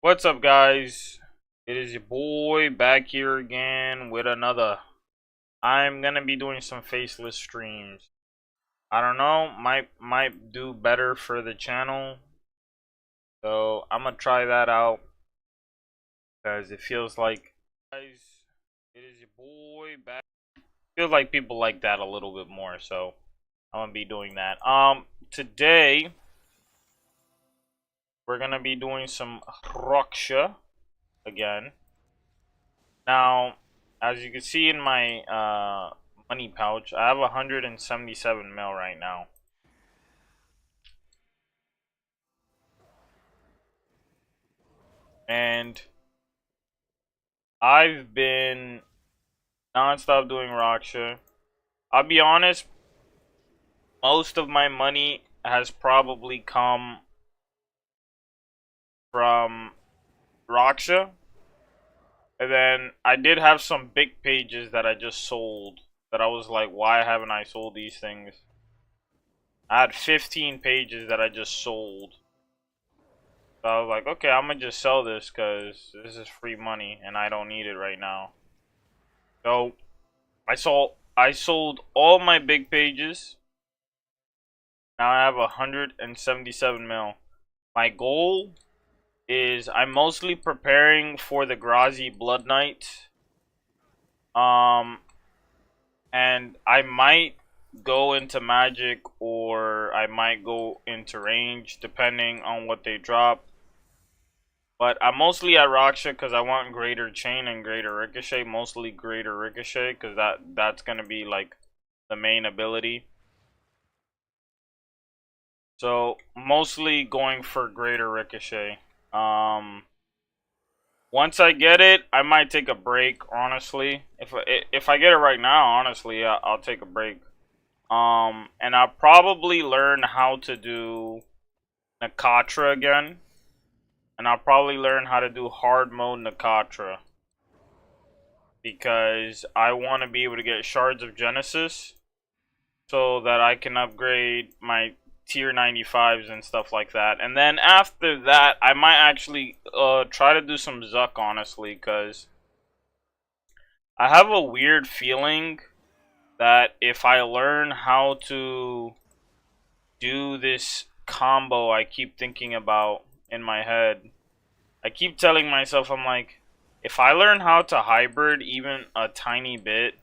What's up, guys? It is your boy back here again with another. I'm gonna be doing some faceless streams. I don't know, might do better for the channel, so I'm gonna try that out because it feels like, guys, it is your boy back. Feels like people like that a little bit more, so I'm gonna be doing that. Today we're gonna be doing some Raksha again. Now, as you can see in my money pouch, I have 177 mil right now. And I've been non-stop doing Raksha. I'll be honest, most of my money has probably come from Raksha. And then I did have some big pages that I just sold. That I was like, why haven't I sold these things? I had 15 pages that I just sold. So I was like, okay, I'm gonna just sell this because this is free money and I don't need it right now. So I sold all my big pages. Now I have 177 mil. My goal is I'm mostly preparing for the Grazi Blood Knight. And I might go into magic or I might go into range depending on what they drop. But I'm mostly at Raksha because I want greater chain and greater ricochet. Mostly greater ricochet because that's gonna be like the main ability. So mostly going for greater ricochet. Once I get it, I might take a break. Honestly, if I get it right now, honestly, I'll take a break. And I'll probably learn how to do Nakatra again. And I'll probably learn how to do hard mode Nakatra. Because I want to be able to get Shards of Genesis. So that I can upgrade my tier 95s and stuff like that. And then after that, I might actually try to do some Zuck, honestly. Because I have a weird feeling that if I learn how to do this combo I keep thinking about in my head, I keep telling myself, I'm like, if I learn how to hybrid even a tiny bit,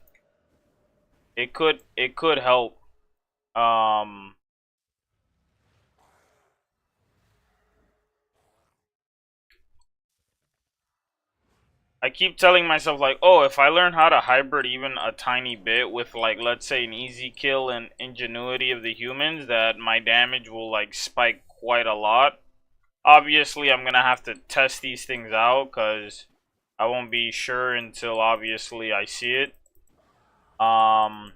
it could help. I keep telling myself like, oh, if I learn how to hybrid even a tiny bit with, like, let's say an easy kill and ingenuity of the humans, that my damage will like spike quite a lot. Obviously, I'm gonna have to test these things out because I won't be sure until obviously I see it. But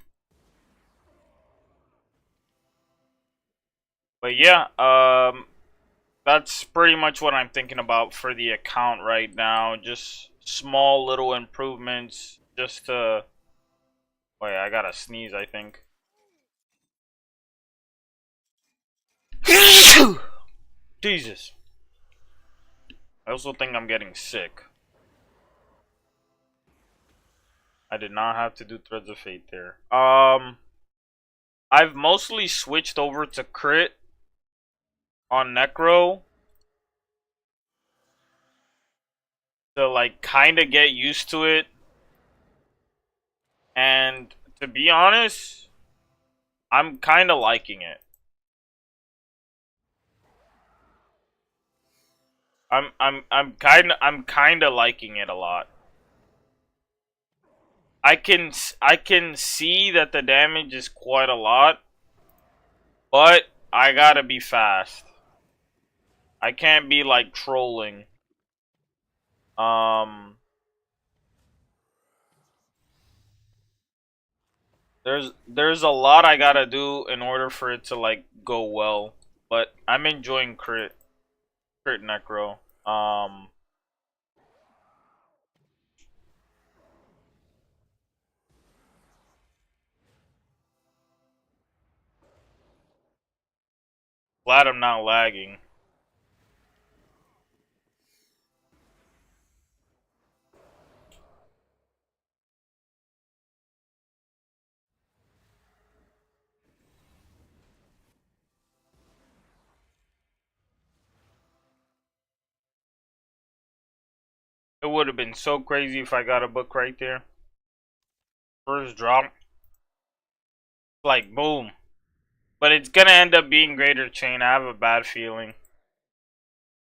yeah, that's pretty much what I'm thinking about for the account right now. Just small little improvements, just to. Wait, I gotta sneeze, I think. Jesus. I also think I'm getting sick. I did not have to do Threads of Fate there. I've mostly switched over to crit on Necro to like kind of get used to it. And to be honest, I'm kind of liking it. I'm kind of liking it a lot. I can see that the damage is quite a lot, but I gotta be fast. I can't be like trolling. Um, there's a lot I gotta do in order for it to like go well, but I'm enjoying crit necro. Glad I'm not lagging. It would have been so crazy if I got a book right there. First drop. Like, boom. But it's gonna end up being Greater Chain. I have a bad feeling.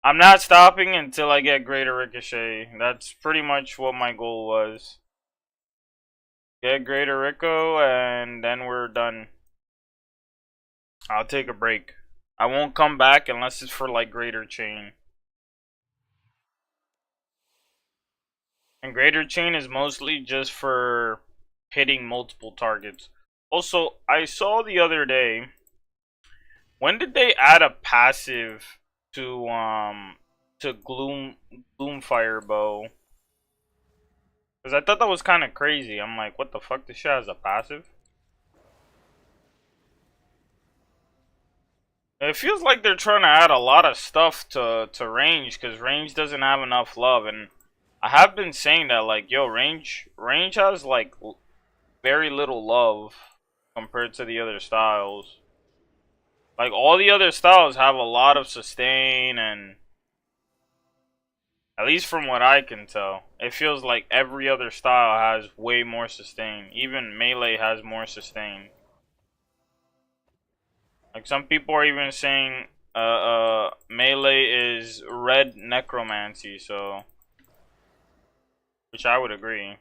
I'm not stopping until I get Greater Ricochet. That's pretty much what my goal was. Get Greater Rico, and then we're done. I'll take a break. I won't come back unless it's for, like, Greater Chain. And Greater Chain is mostly just for hitting multiple targets. Also, I saw the other day, when did they add a passive to Gloomfire Bow? Because I thought that was kind of crazy. I'm like, what the fuck? This shit has a passive? It feels like they're trying to add a lot of stuff to range, because range doesn't have enough love. And I have been saying that, like, yo, range has, like, very little love compared to the other styles. Like, all the other styles have a lot of sustain, and at least from what I can tell, it feels like every other style has way more sustain. Even melee has more sustain. Like, some people are even saying melee is red necromancy, so, which I would agree.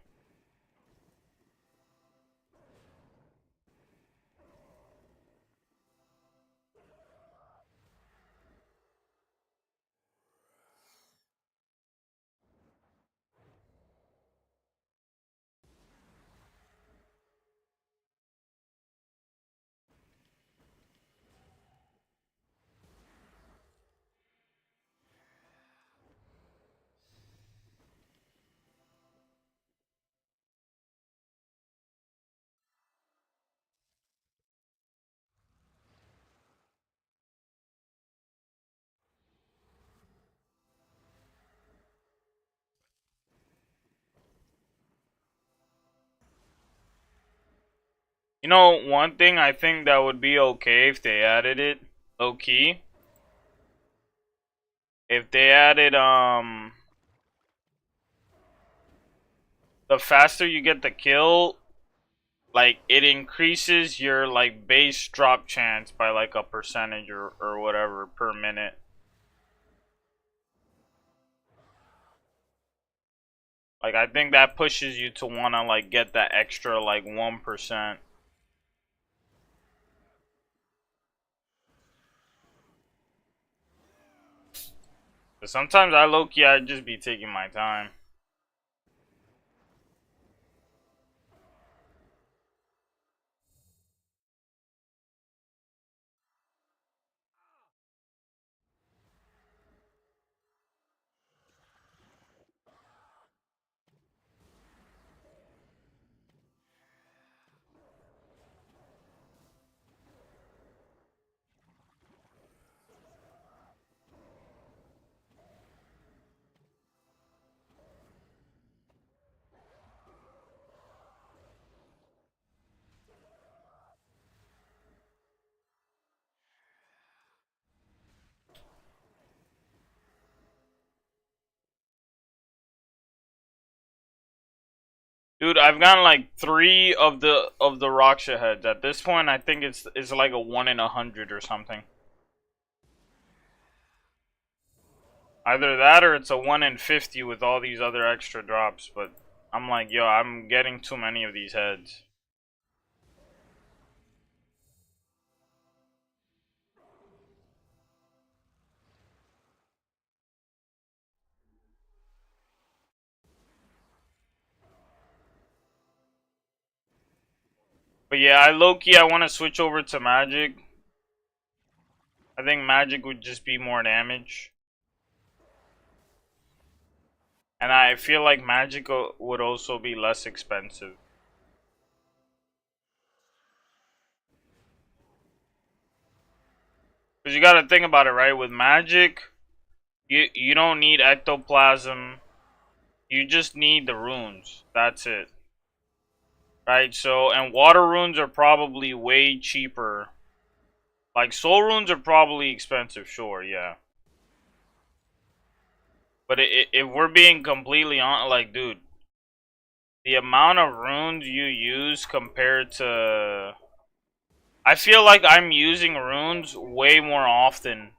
You know, one thing I think that would be okay if they added it, low key, if they added the faster you get the kill, like, it increases your, like, base drop chance by, like, a percentage or whatever per minute. Like, I think that pushes you to want to, like, get that extra, like, 1%. But sometimes I low-key, I'd just be taking my time. Dude, I've gotten like 3 of the Raksha heads. At this point, I think it's like a 1 in 100 or something. Either that or it's a 1 in 50 with all these other extra drops. But I'm like, yo, I'm getting too many of these heads. But yeah, I low-key, I want to switch over to magic. I think magic would just be more damage. And I feel like magic would also be less expensive. Because you gotta think about it, right? With magic, you don't need ectoplasm. You just need the runes. That's it. Right? So, and water runes are probably way cheaper. Like, soul runes are probably expensive, sure, yeah. But if we're being completely on, like, dude, the amount of runes you use compared to, I feel like I'm using runes way more often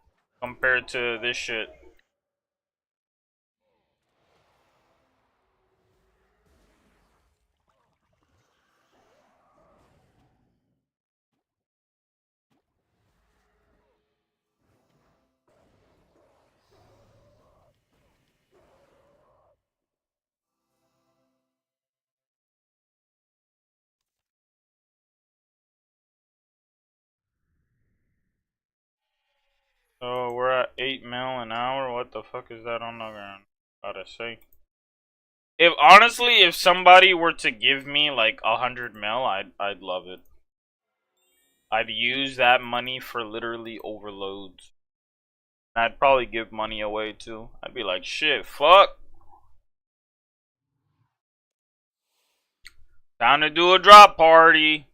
compared to this shit. So we're at 8 mil an hour. What the fuck is that on the ground? Gotta say. If honestly, if somebody were to give me like 100 mil, I'd love it. I'd use that money for literally overloads. I'd probably give money away too. I'd be like, shit, fuck. Time to do a drop party.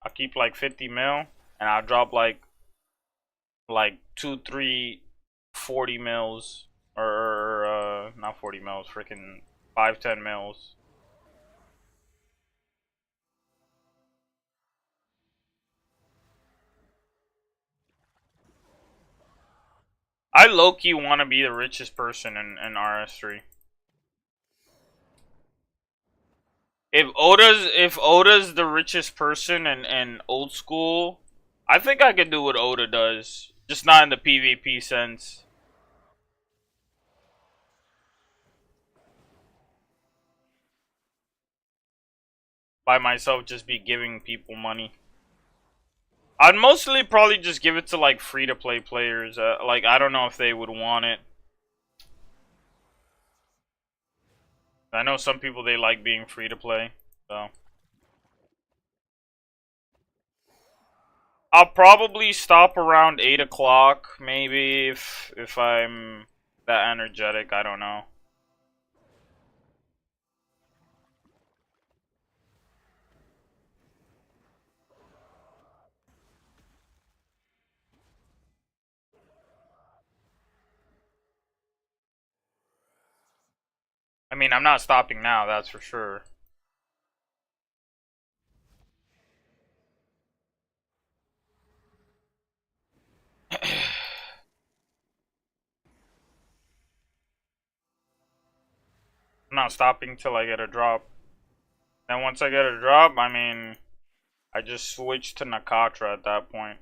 I'll keep like 50 mil and I'll drop like 2, 3, 40 mils. Or not 40 mils, freaking 5, 10 mils. I low-key want to be the richest person in RS3. If Oda's the richest person in old school, I think I could do what Oda does, just not in the PvP sense. By myself, just be giving people money. I'd mostly probably just give it to like free-to-play players. Like I don't know if they would want it. I know some people they like being free-to-play, so. I'll probably stop around 8 o'clock, maybe, if I'm that energetic, I don't know. I mean, I'm not stopping now, that's for sure. I'm not stopping till I get a drop. Then once I get a drop, I mean, I just switch to Nakatra at that point.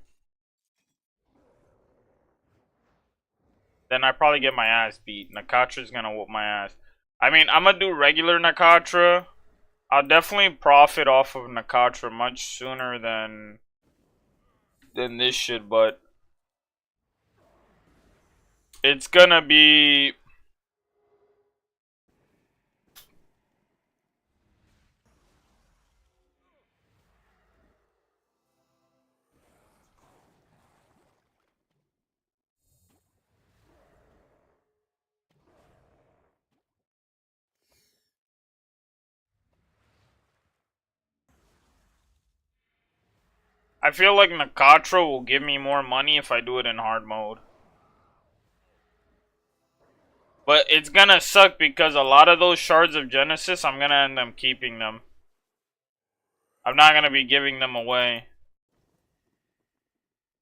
Then I probably get my ass beat. Nakatra's gonna whoop my ass. I mean, I'm gonna do regular Nakatra. I'll definitely profit off of Nakatra much sooner than this shit, but it's gonna be. I feel like Nakatra will give me more money if I do it in hard mode. But it's gonna suck because a lot of those shards of Genesis, I'm gonna end up keeping them. I'm not gonna be giving them away.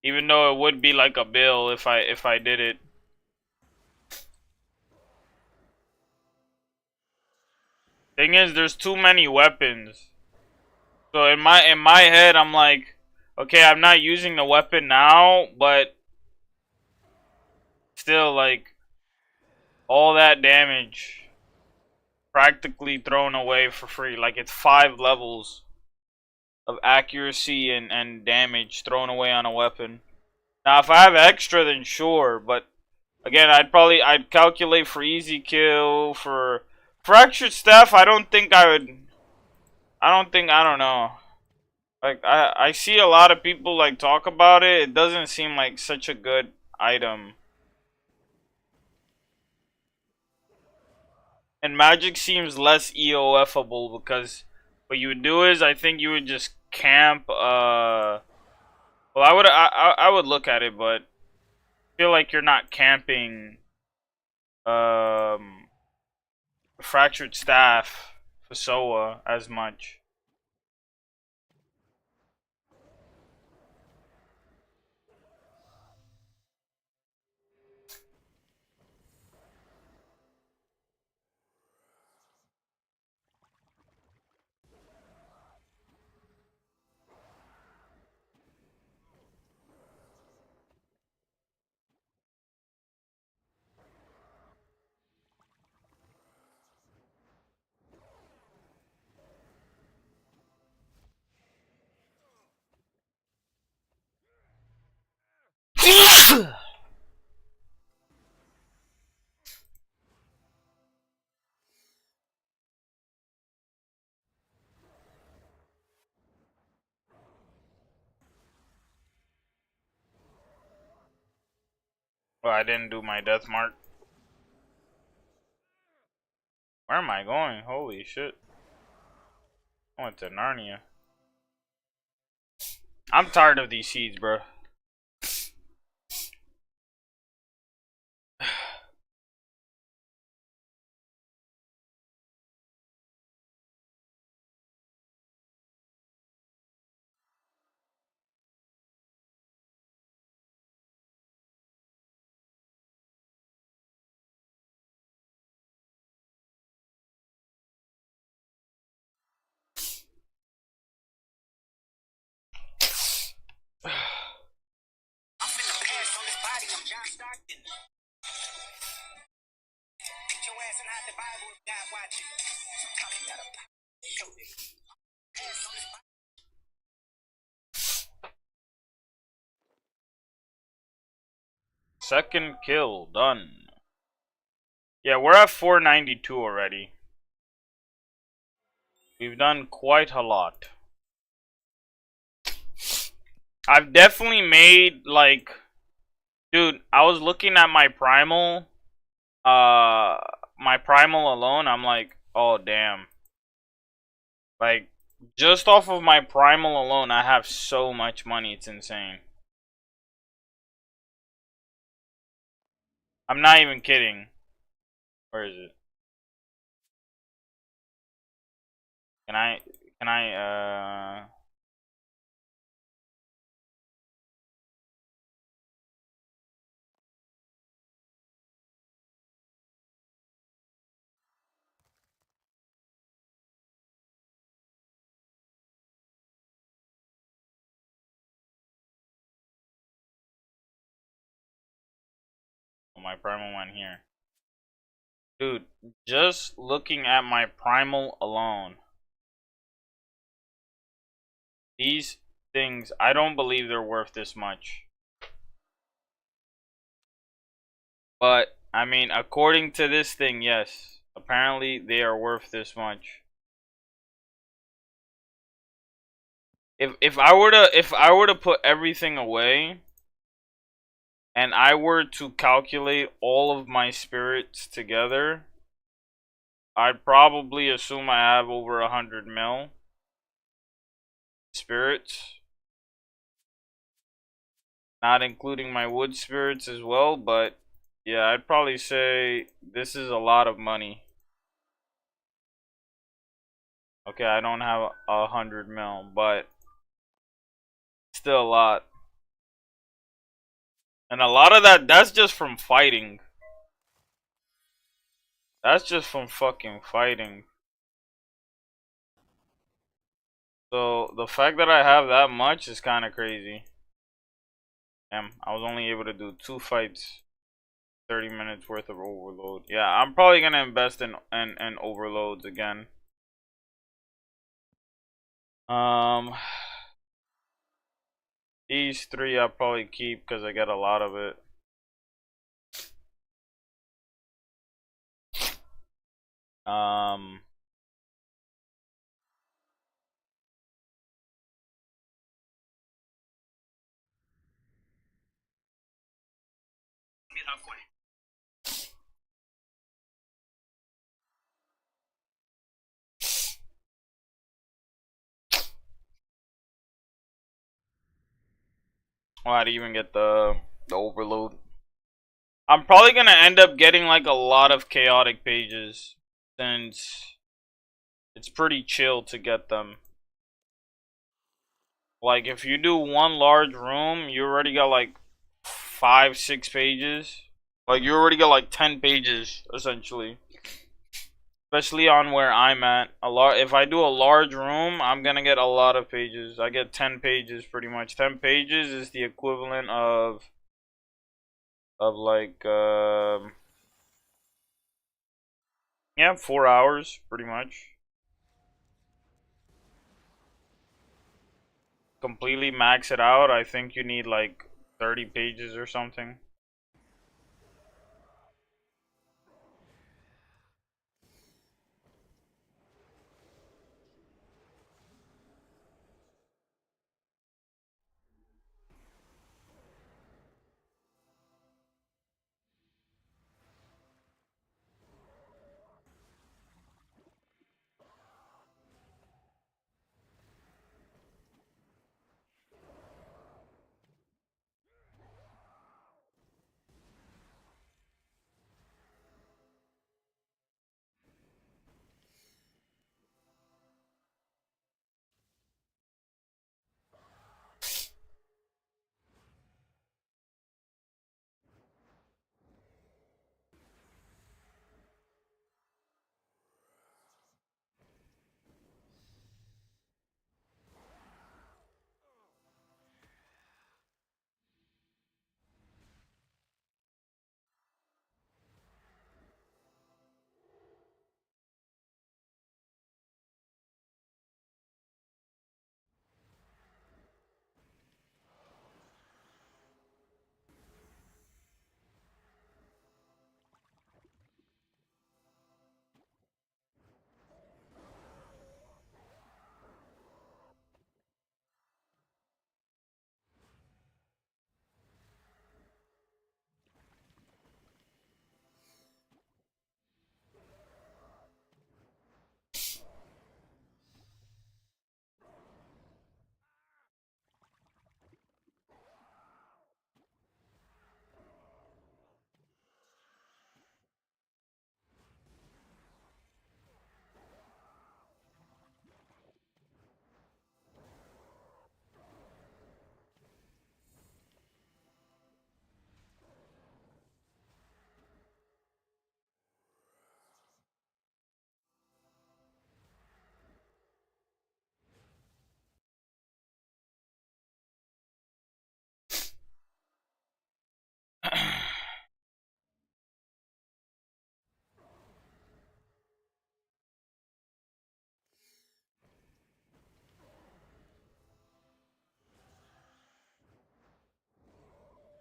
Even though it would be like a bill if I did it. Thing is, there's too many weapons. So in my head, I'm like, okay, I'm not using the weapon now, but still, like, all that damage practically thrown away for free. Like, it's 5 levels of accuracy and damage thrown away on a weapon. Now, if I have extra, then sure, but again, I'd calculate for easy kill, for fractured staff. I don't know. Like, I see a lot of people like talk about it. It doesn't seem like such a good item. And magic seems less EOFable because what you would do is I think you would just camp. Well, I would look at it, but I feel like you're not camping. Um, Fractured Staff for SOA as much. Well, I didn't do my death mark. Where am I going? Holy shit. I went to Narnia. I'm tired of these seeds, bro. Second kill done. Yeah, we're at 492 already. We've done quite a lot. I've definitely made, like, dude, I was looking at my primal alone. I'm like, oh damn. Like, just off of my primal alone, I have so much money, it's insane. I'm not even kidding. Where is it? Can I my primal one here. Dude, just looking at my primal alone. These things, I don't believe they're worth this much. But, I mean, according to this thing, yes. Apparently, they are worth this much. If I were to put everything away, and I were to calculate all of my spirits together, I'd probably assume I have over 100 mil spirits. Not including my wood spirits as well, but yeah, I'd probably say this is a lot of money. Okay, I don't have 100 mil, but still a lot. And a lot of that's just from fighting. That's just from fucking fighting. So the fact that I have that much is kind of crazy. Damn, I was only able to do 2 fights, 30 minutes worth of overload. Yeah, I'm probably gonna invest in overloads again. These 3 I'll probably keep because I get a lot of it. Um, Oh, I didn't even get the overload. I'm probably gonna end up getting like a lot of chaotic pages since it's pretty chill to get them. Like if you do one large room, you already got like 5-6 pages. Like you already got like 10 pages essentially. Especially on where I'm at. If I do a large room, I'm gonna get a lot of pages. I get 10 pages pretty much. 10 pages is the equivalent of like yeah, 4 hours pretty much. Completely max it out, I think you need like 30 pages or something.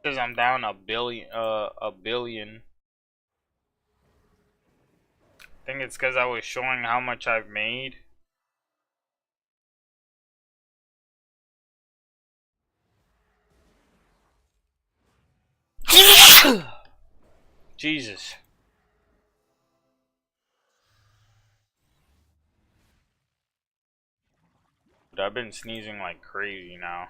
Because I'm down a billion. I think it's because I was showing how much I've made. Jesus. Dude, I've been sneezing like crazy now.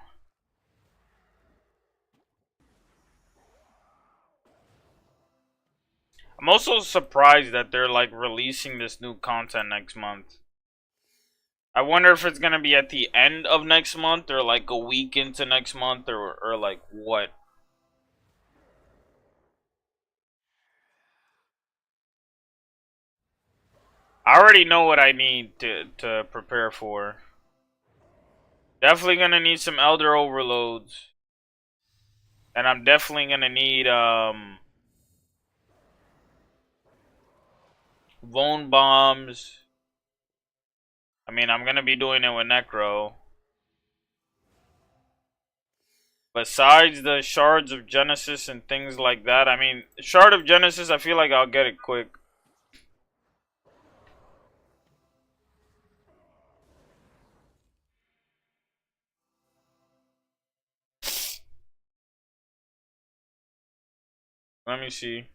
I'm also surprised that they're like releasing this new content next month. I wonder if it's gonna be at the end of next month or like a week into next month or like what. I already know what I need to prepare for. Definitely gonna need some Elder Overloads. And I'm definitely gonna need Bone Bombs. I mean, I'm gonna be doing it with Necro. Besides the Shards of Genesis and things like that, I mean, Shard of Genesis, I feel like I'll get it quick. Let me see.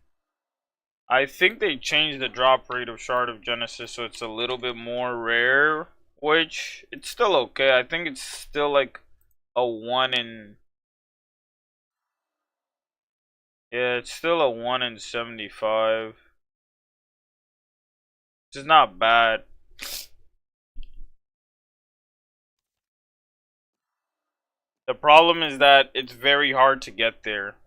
I think they changed the drop rate of Shard of Genesis so it's a little bit more rare, which it's still okay. I think it's still like a 1 in Yeah, it's still a 1 in 75. Which is not bad. The problem is that it's very hard to get there.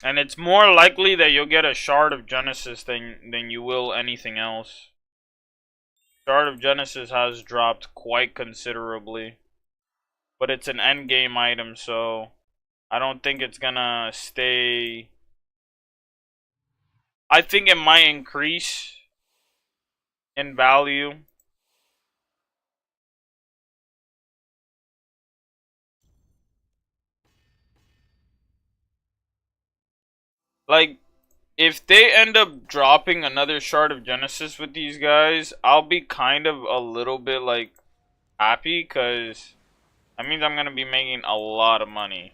And it's more likely that you'll get a Shard of Genesis than you will anything else. Shard of Genesis has dropped quite considerably. But it's an endgame item, so I don't think it's gonna stay. I think it might increase in value. Like, if they end up dropping another Shard of Genesis with these guys, I'll be kind of a little bit, like, happy, because that means I'm gonna be making a lot of money.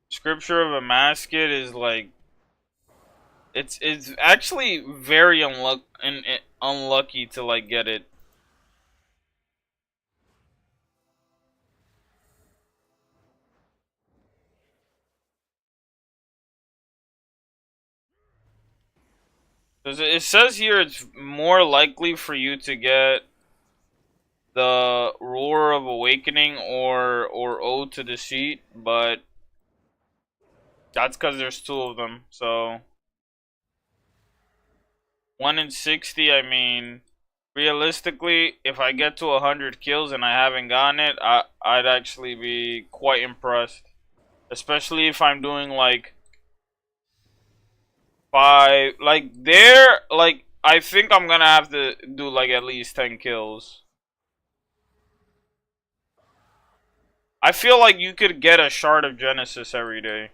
Scripture of a Masket is like, it's actually very unlucky to like get it. It says here it's more likely for you to get the Roar of Awakening or Ode to Deceit, but that's because there's two of them. So 1 in 60. I mean, realistically, if I get to 100 kills and I haven't gotten it, I'd actually be quite impressed, especially if I'm doing like 5. Like there, like I think I'm gonna have to do like at least 10 kills. I feel like you could get a Shard of Genesis every day.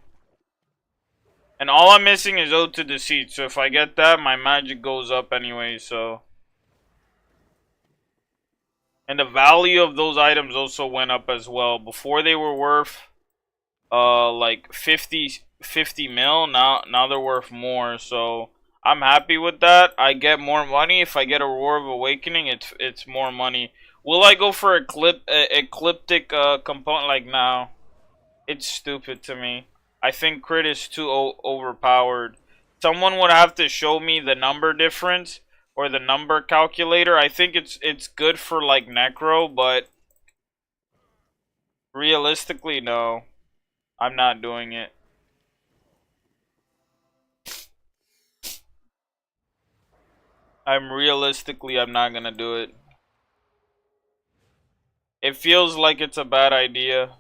And all I'm missing is Ode to Deceit. So if I get that, my magic goes up anyway, so. And the value of those items also went up as well. Before they were worth like 50 mil. Now they're worth more. So I'm happy with that. I get more money. If I get a Roar of Awakening, it's more money. Will I go for ecliptic component like now? It's stupid to me. I think crit is too overpowered. Someone would have to show me the number difference or the number calculator. I think it's good for like necro, but realistically, no. I'm not doing it. I'm not gonna do it. It feels like it's a bad idea.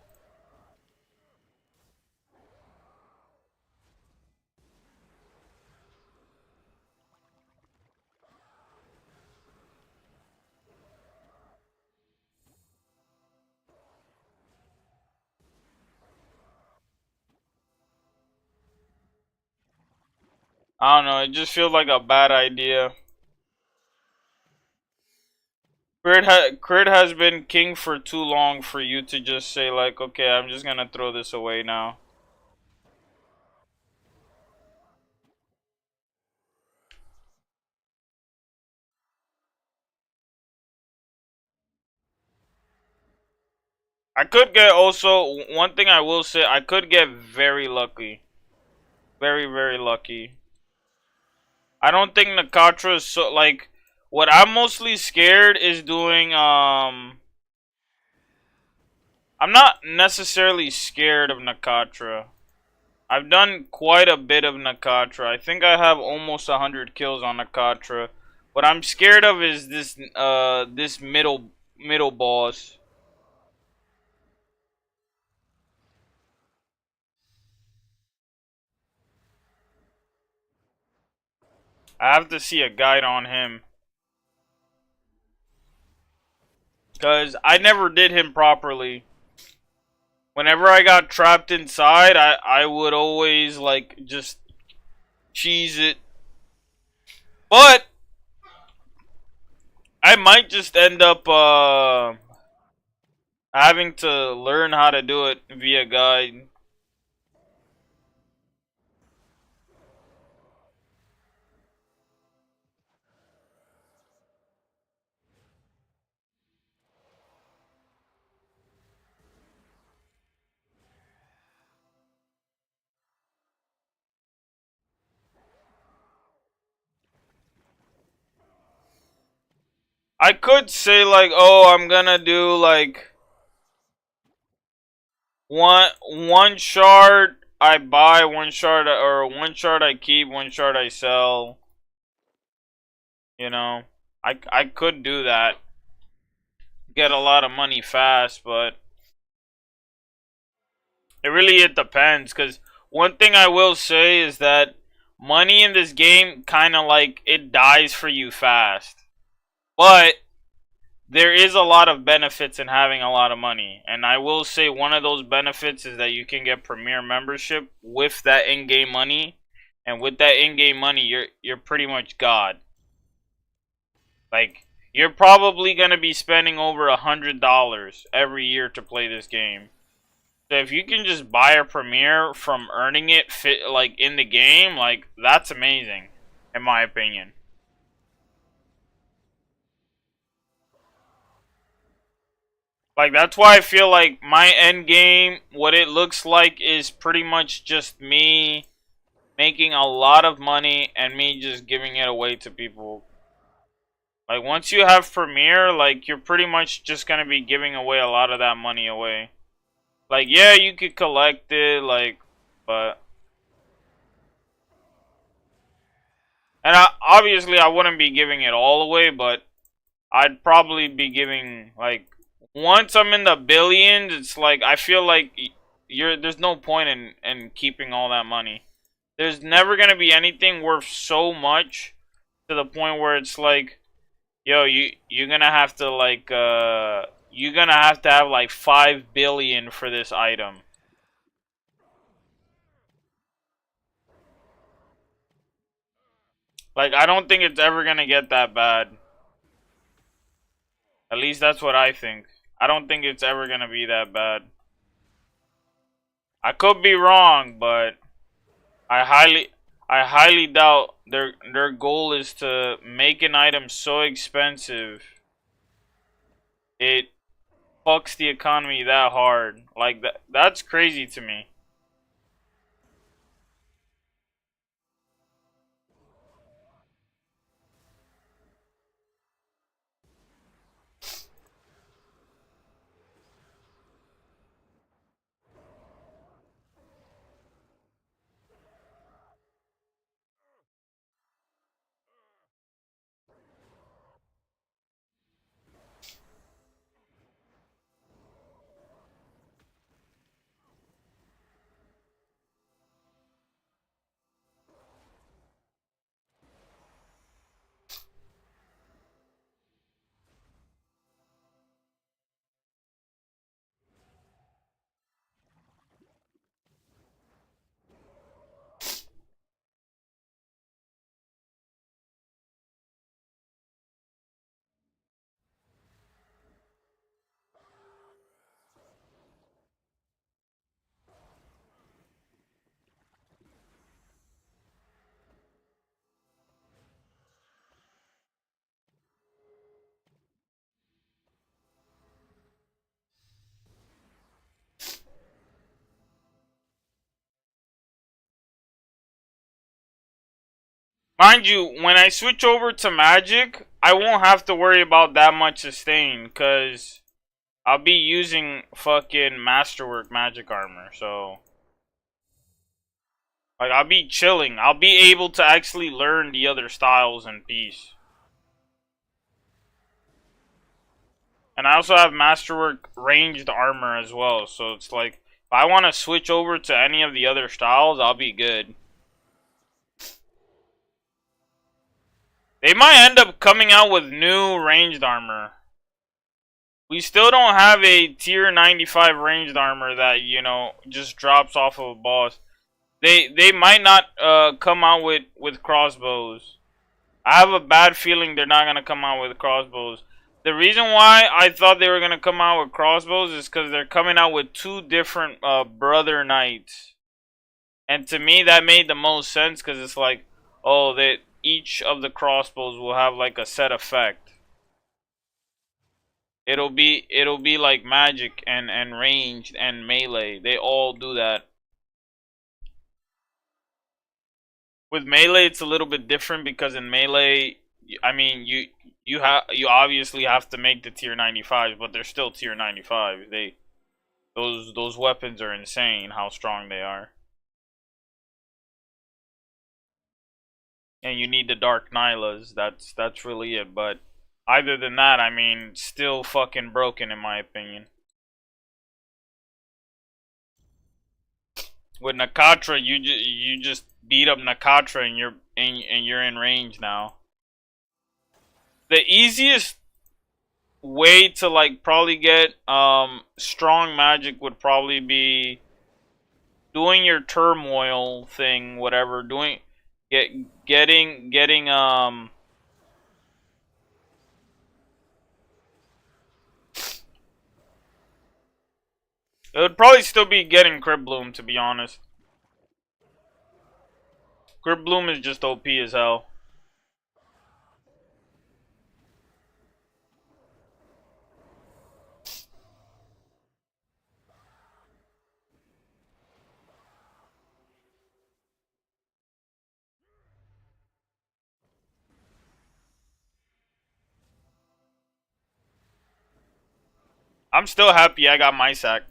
I don't know, it just feels like a bad idea. Crit has been king for too long for you to just say like, okay, I'm just gonna throw this away now. I could get also, one thing I will say, I could get very lucky. Very, very lucky. I don't think Nakatra is so, like, what I'm mostly scared is doing, I'm not necessarily scared of Nakatra. I've done quite a bit of Nakatra. I think I have almost 100 kills on Nakatra. What I'm scared of is this middle boss. I have to see a guide on him. Because I never did him properly. Whenever I got trapped inside, I would always, like, just cheese it. But I might just end up having to learn how to do it via guide. I could say like, oh, I'm gonna do like one shard I buy, one shard or one shard I keep, one shard I sell. You know, I could do that, get a lot of money fast, but it depends. Cause one thing I will say is that money in this game kind of like it dies for you fast, but there is a lot of benefits in having a lot of money, and I will say one of those benefits is that you can get premier membership with that in-game money, and with that in-game money, you're pretty much God. Like you're probably gonna be spending over $100 every year to play this game. So if you can just buy a premiere from earning it fit like in the game, like that's amazing, in my opinion. Like that's why I feel like my end game, what it looks like is pretty much just me making a lot of money and me just giving it away to people. Like once you have Premiere, like you're pretty much just gonna be giving away a lot of that money away. Like yeah, you could collect it, like, but obviously I wouldn't be giving it all away, but I'd probably be giving like once I'm in the billions, it's like I feel like there's no point in keeping all that money. There's never gonna be anything worth so much to the point where it's like, yo, you're gonna have to like you're gonna have to have like 5 billion for this item. Like I don't think it's ever gonna get that bad. At least that's what I think. I don't think it's ever gonna be that bad. I could be wrong, but I highly doubt their goal is to make an item so expensive it fucks the economy that hard. Like that's crazy to me. Mind you, when I switch over to magic, I won't have to worry about that much sustain because I'll be using fucking masterwork magic armor. So like I'll be chilling. I'll be able to actually learn the other styles in peace. And I also have masterwork ranged armor as well. So it's like if I want to switch over to any of the other styles, I'll be good. They might end up coming out with new ranged armor. We still don't have a tier 95 ranged armor that, you know, just drops off of a boss. They might not come out with crossbows. I have a bad feeling they're not gonna come out with crossbows. The reason why I thought they were gonna come out with crossbows is because they're coming out with two different brother knights, and to me that made the most sense because it's like, oh, that each of the crossbows will have like a set effect. It'll be like magic and ranged and melee. They all do that. With melee, it's a little bit different because in melee, I mean, you obviously have to make the tier 95s, but they're still tier 95. Those weapons are insane how strong they are. And you need the Dark Nylas. That's really it. But other than that, I mean, still fucking broken in my opinion. With Nakatra, you just beat up Nakatra and you're in range now. The easiest way to like probably get strong magic would probably be doing your turmoil thing, whatever, getting it would probably still be getting Crypt Bloom, to be honest. Crypt Bloom is just OP as hell. I'm still happy I got my sack.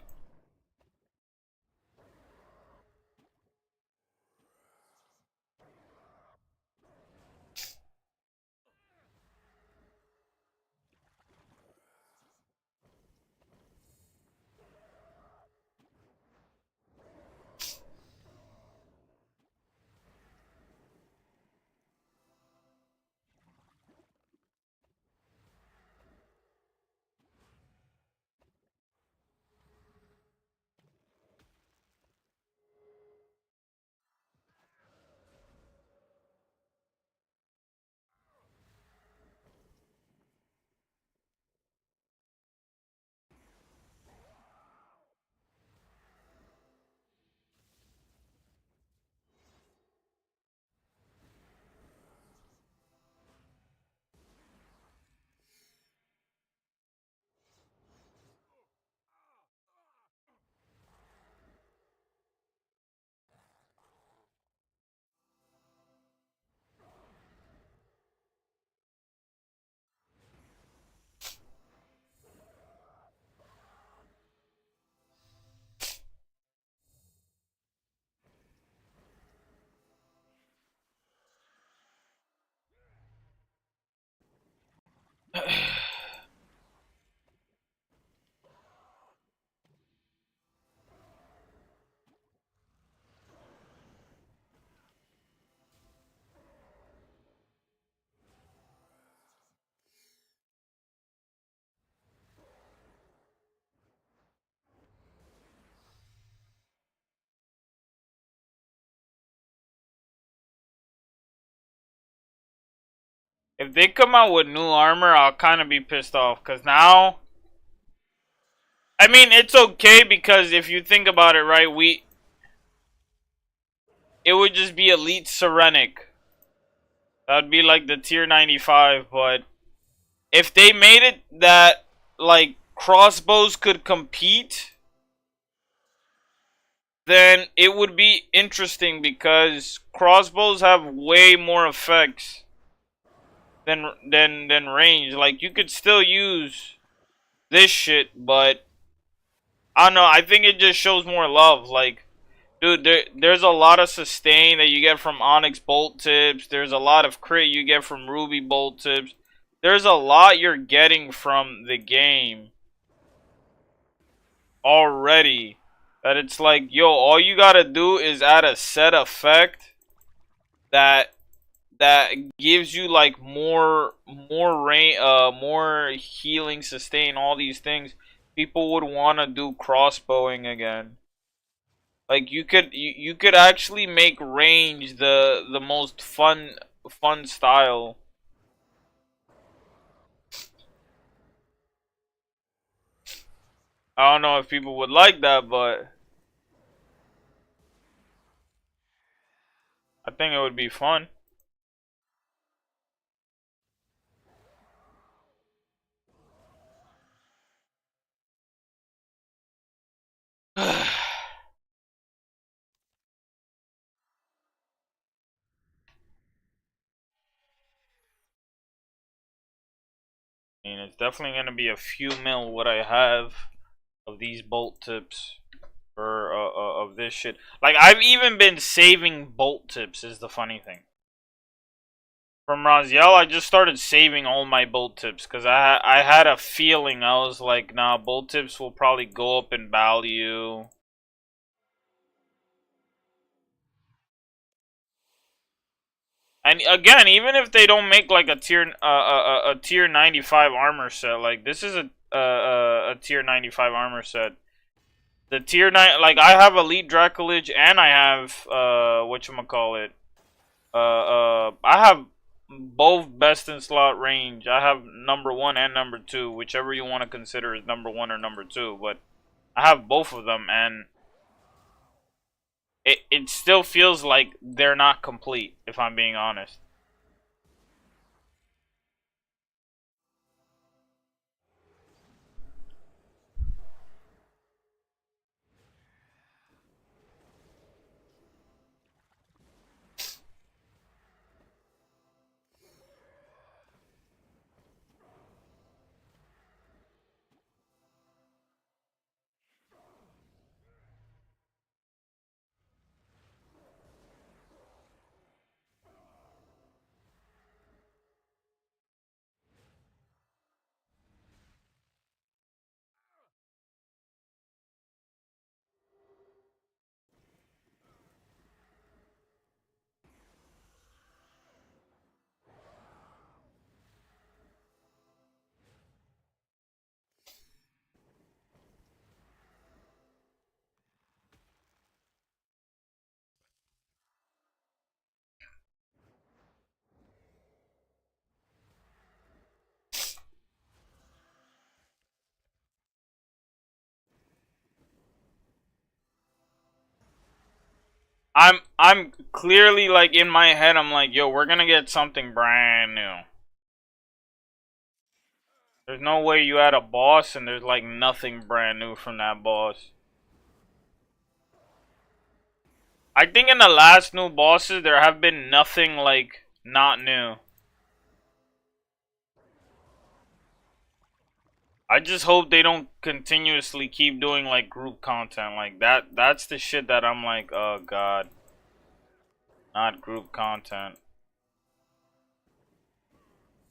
If they come out with new armor, I'll kind of be pissed off. Because now, I mean, it's okay because if you think about it, right, it would just be Elite Serenic. That would be like the tier 95. But if they made it that, like, crossbows could compete, then it would be interesting because crossbows have way more effects than range. Like, you could still use this shit, but I don't know, I think it just shows more love. Like, dude, there's a lot of sustain that you get from Onyx bolt tips. There's a lot of crit you get from Ruby bolt tips. There's a lot you're getting from the game already that it's like, yo, all you gotta do is add a set effect that gives you like more healing, sustain, all these things. People would want to do crossbowing again. Like, you could actually make range the most fun style. I don't know if people would like that, but I think it would be fun. I mean, it's definitely gonna be a few mil what I have of these bolt tips or of this shit. Like I've even been saving bolt tips. Is the funny thing. From Raziel, I just started saving all my bolt tips because I had a feeling. I was like, nah, bolt tips will probably go up in value. And again, even if they don't make like a tier 95 armor set, like this is a tier 95 armor set. The tier 9, like I have Elite Dracolich and I have whatchamacallit. I have both best in slot range. I have number 1 and number 2, whichever you want to consider is number 1 or number 2, but I have both of them and it still feels like they're not complete, if I'm being honest. I'm clearly like in my head I'm like, yo, we're gonna get something brand new. There's no way you add a boss and there's like nothing brand new from that boss. I think in the last new bosses there have been nothing like not new. I just hope they don't continuously keep doing like group content like that. That's the shit that I'm like, oh god, not group content.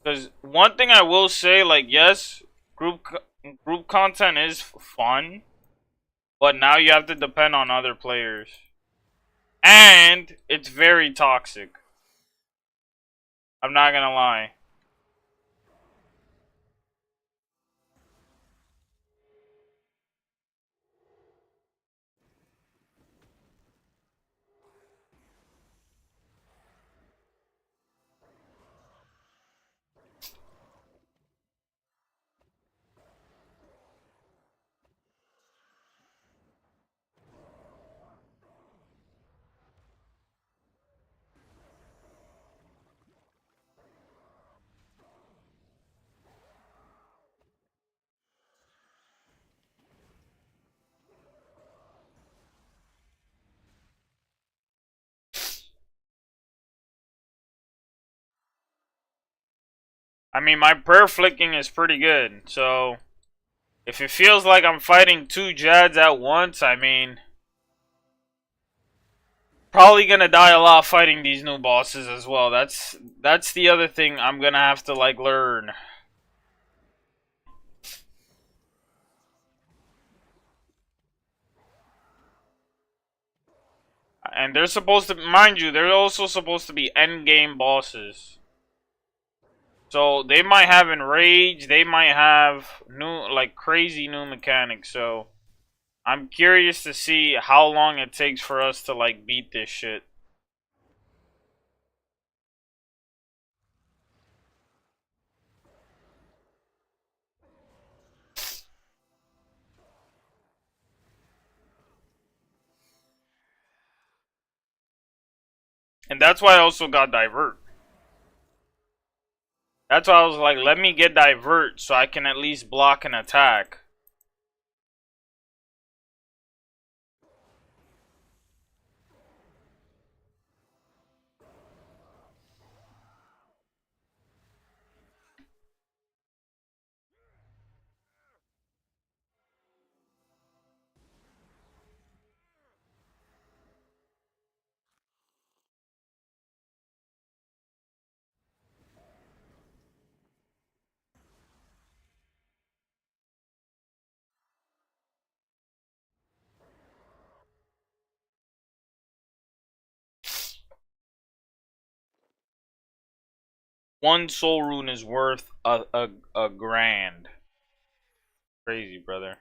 Because one thing I will say, like, yes, group content is fun, but now you have to depend on other players, and it's very toxic. I'm not gonna lie. I mean, my prayer flicking is pretty good, so if it feels like I'm fighting two Jads at once, I mean, probably gonna die a lot fighting these new bosses as well. That's the other thing I'm gonna have to like learn. And they're supposed to, mind you, they're also supposed to be end game bosses. So they might have enrage, they might have new, like crazy new mechanics. So I'm curious to see how long it takes for us to like beat this shit. And that's why I also got divert. That's why I was like, let me get divert so I can at least block an attack. One soul rune is worth a grand. Crazy, brother.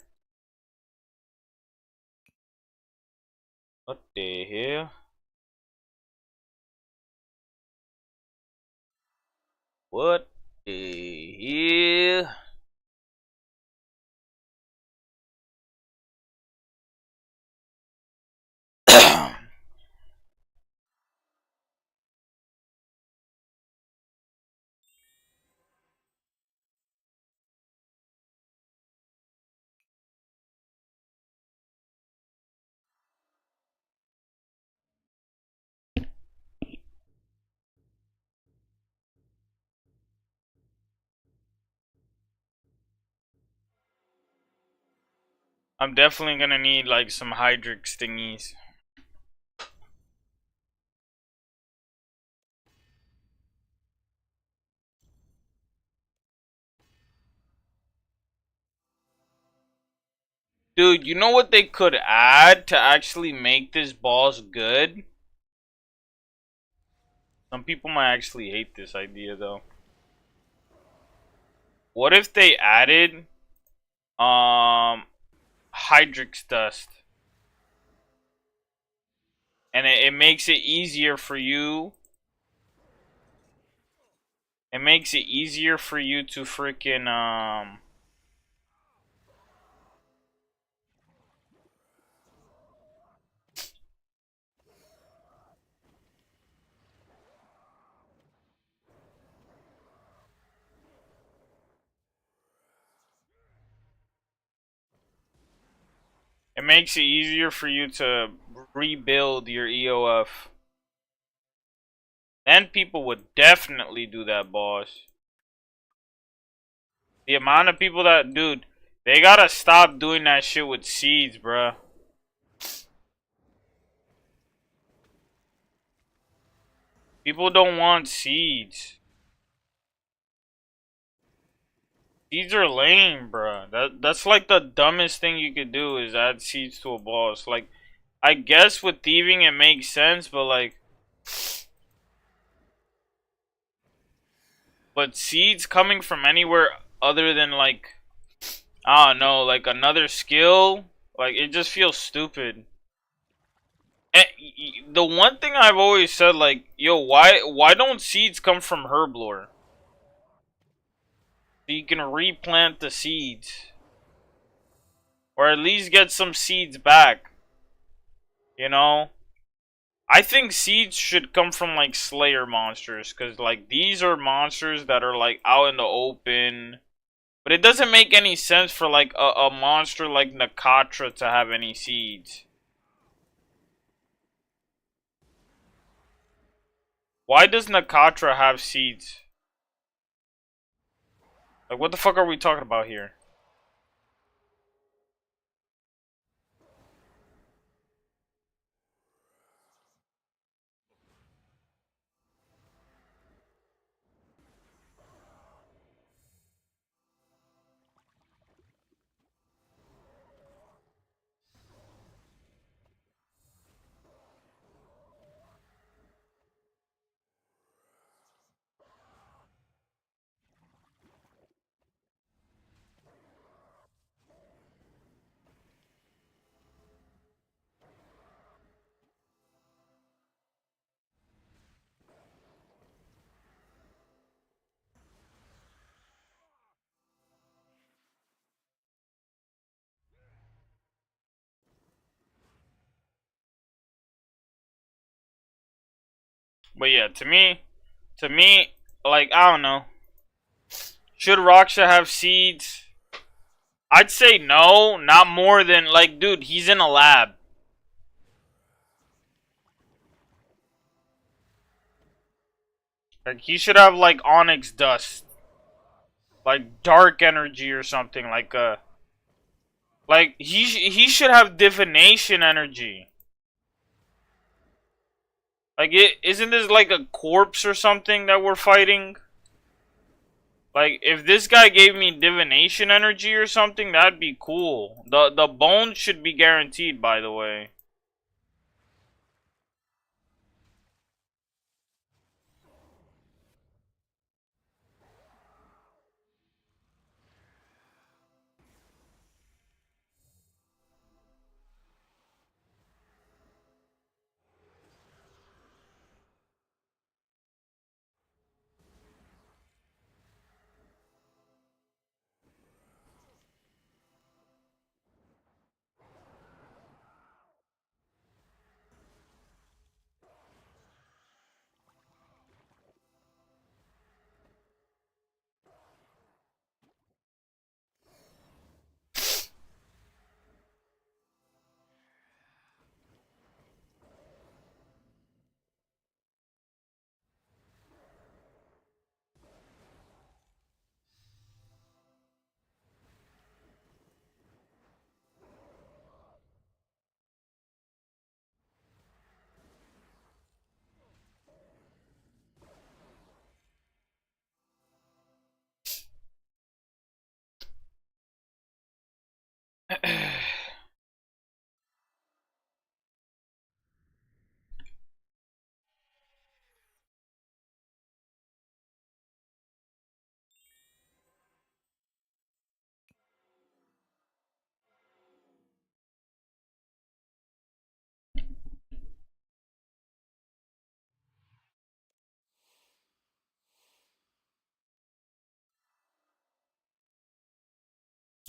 What the hell? What the hell? I'm definitely gonna need like some Hydrix thingies. Dude, you know what they could add to actually make this boss good? Some people might actually hate this idea though. What if they added Hydrix dust? And it makes it easier for you. It makes it easier for you to freaking it makes it easier for you to rebuild your EOF. Then people would definitely do that, boss. The amount of people that, dude, they gotta stop doing that shit with seeds, bruh. People don't want seeds. Seeds are lame, bruh. That's like the dumbest thing you could do is add seeds to a boss. Like, I guess with thieving it makes sense, but like, but seeds coming from anywhere other than like, I don't know, like another skill, like it just feels stupid. And the one thing I've always said, like, yo, why don't seeds come from herblore? So you can replant the seeds, or at least get some seeds back. You know, I think seeds should come from like Slayer monsters, cause like these are monsters that are like out in the open. But it doesn't make any sense for like a monster like Nakatra to have any seeds. Why does Nakatra have seeds? Like, what the fuck are we talking about here? But yeah, to me, like I don't know. Should Raksha have seeds? I'd say no, not more than like, dude, he's in a lab. Like he should have like onyx dust, like dark energy or something. Like he should have divination energy. Like isn't this like a corpse or something that we're fighting? Like if this guy gave me divination energy or something, that'd be cool. The bones should be guaranteed, by the way.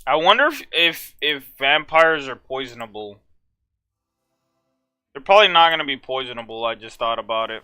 I wonder if vampires are poisonable. They're probably not gonna be poisonable. I just thought about it.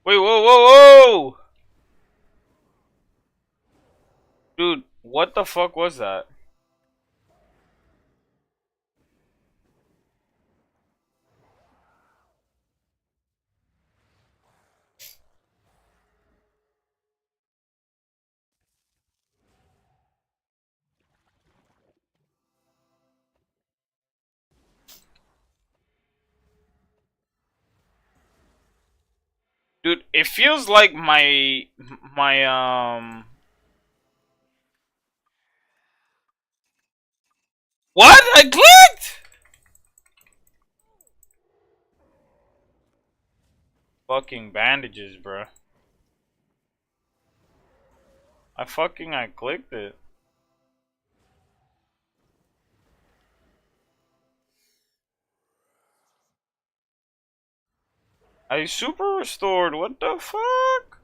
Wait, whoa, whoa, whoa! Dude, what the fuck was that? Dude, it feels like my what? I clicked? Fucking bandages, bro. I clicked it. I super restored. What the fuck?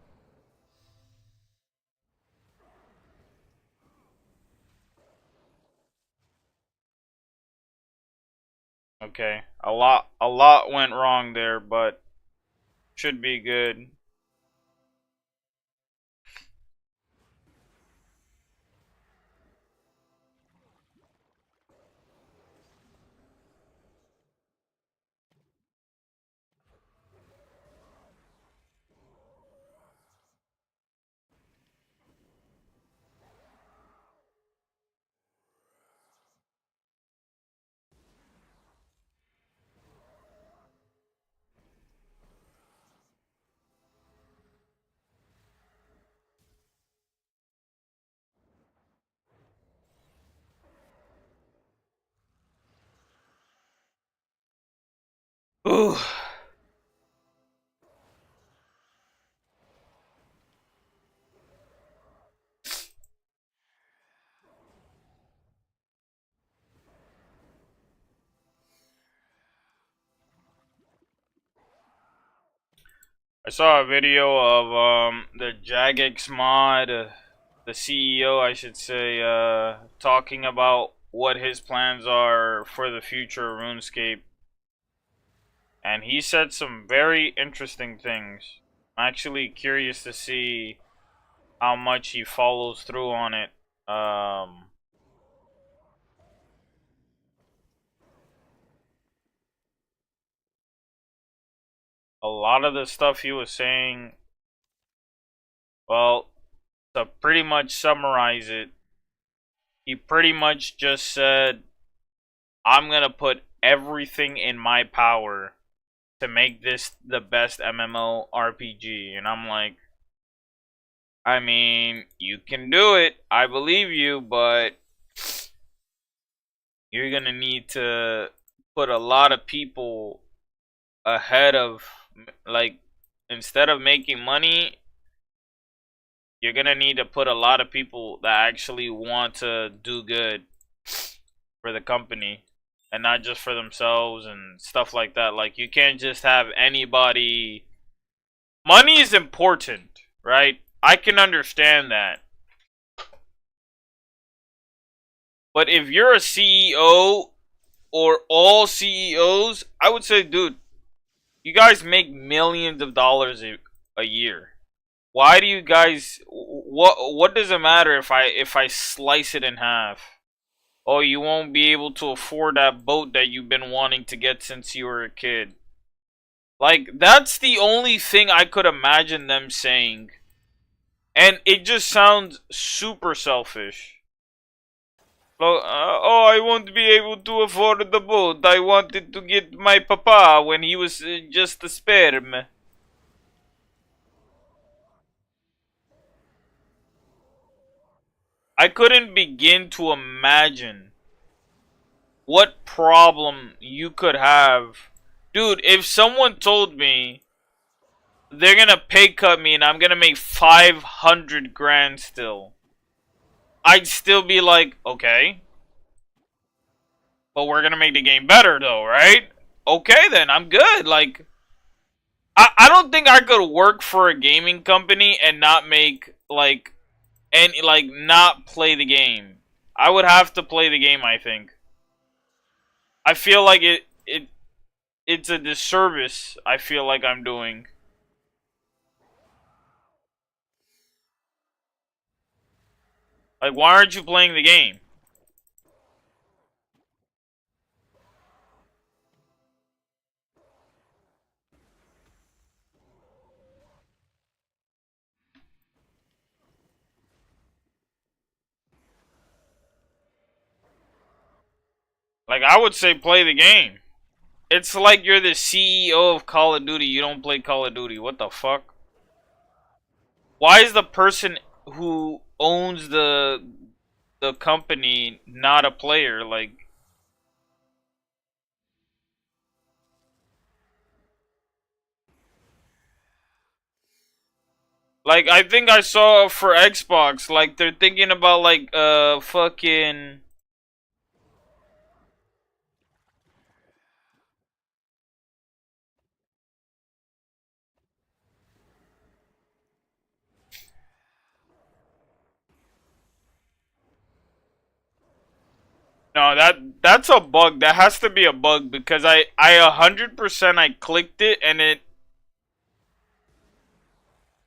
Okay, a lot went wrong there, but should be good. Ooh. I saw a video of the Jagex mod, the CEO, I should say, talking about what his plans are for the future of RuneScape, and he said some very interesting things. I'm actually curious to see how much he follows through on it. A lot of the stuff he was saying, well, to pretty much summarize it, he pretty much just said, I'm gonna put everything in my power to make this the best MMORPG. And I'm like, I mean, you can do it. I believe you, but you're gonna need to put a lot of people ahead of, like, instead of making money, you're gonna need to put a lot of people that actually want to do good for the company and not just for themselves and stuff like that. Like, you can't just have anybody. Money is important, right? I can understand that. But if you're a CEO or all CEOs, I would say, dude, you guys make millions of dollars a year. Why do you guys, what does it matter if I slice it in half? Oh, you won't be able to afford that boat that you've been wanting to get since you were a kid. Like, that's the only thing I could imagine them saying. And it just sounds super selfish. Oh, I won't be able to afford the boat. I wanted to get my papa when he was just a sperm. I couldn't begin to imagine what problem you could have. Dude, if someone told me they're gonna pay cut me and I'm gonna make 500 grand still, I'd still be like, okay, but we're gonna make the game better though, right? Okay then, I'm good. Like, I don't think I could work for a gaming company and not make, like, and, like, not play the game. I would have to play the game, I think. I feel like it's a disservice I feel like I'm doing. Like, why aren't you playing the game? Like, I would say play the game. It's like you're the CEO of Call of Duty. You don't play Call of Duty. What the fuck? Why is the person who owns the company not a player? Like I think I saw for Xbox, like they're thinking about like fucking. No, that's a bug. That has to be a bug because I 100% I clicked it and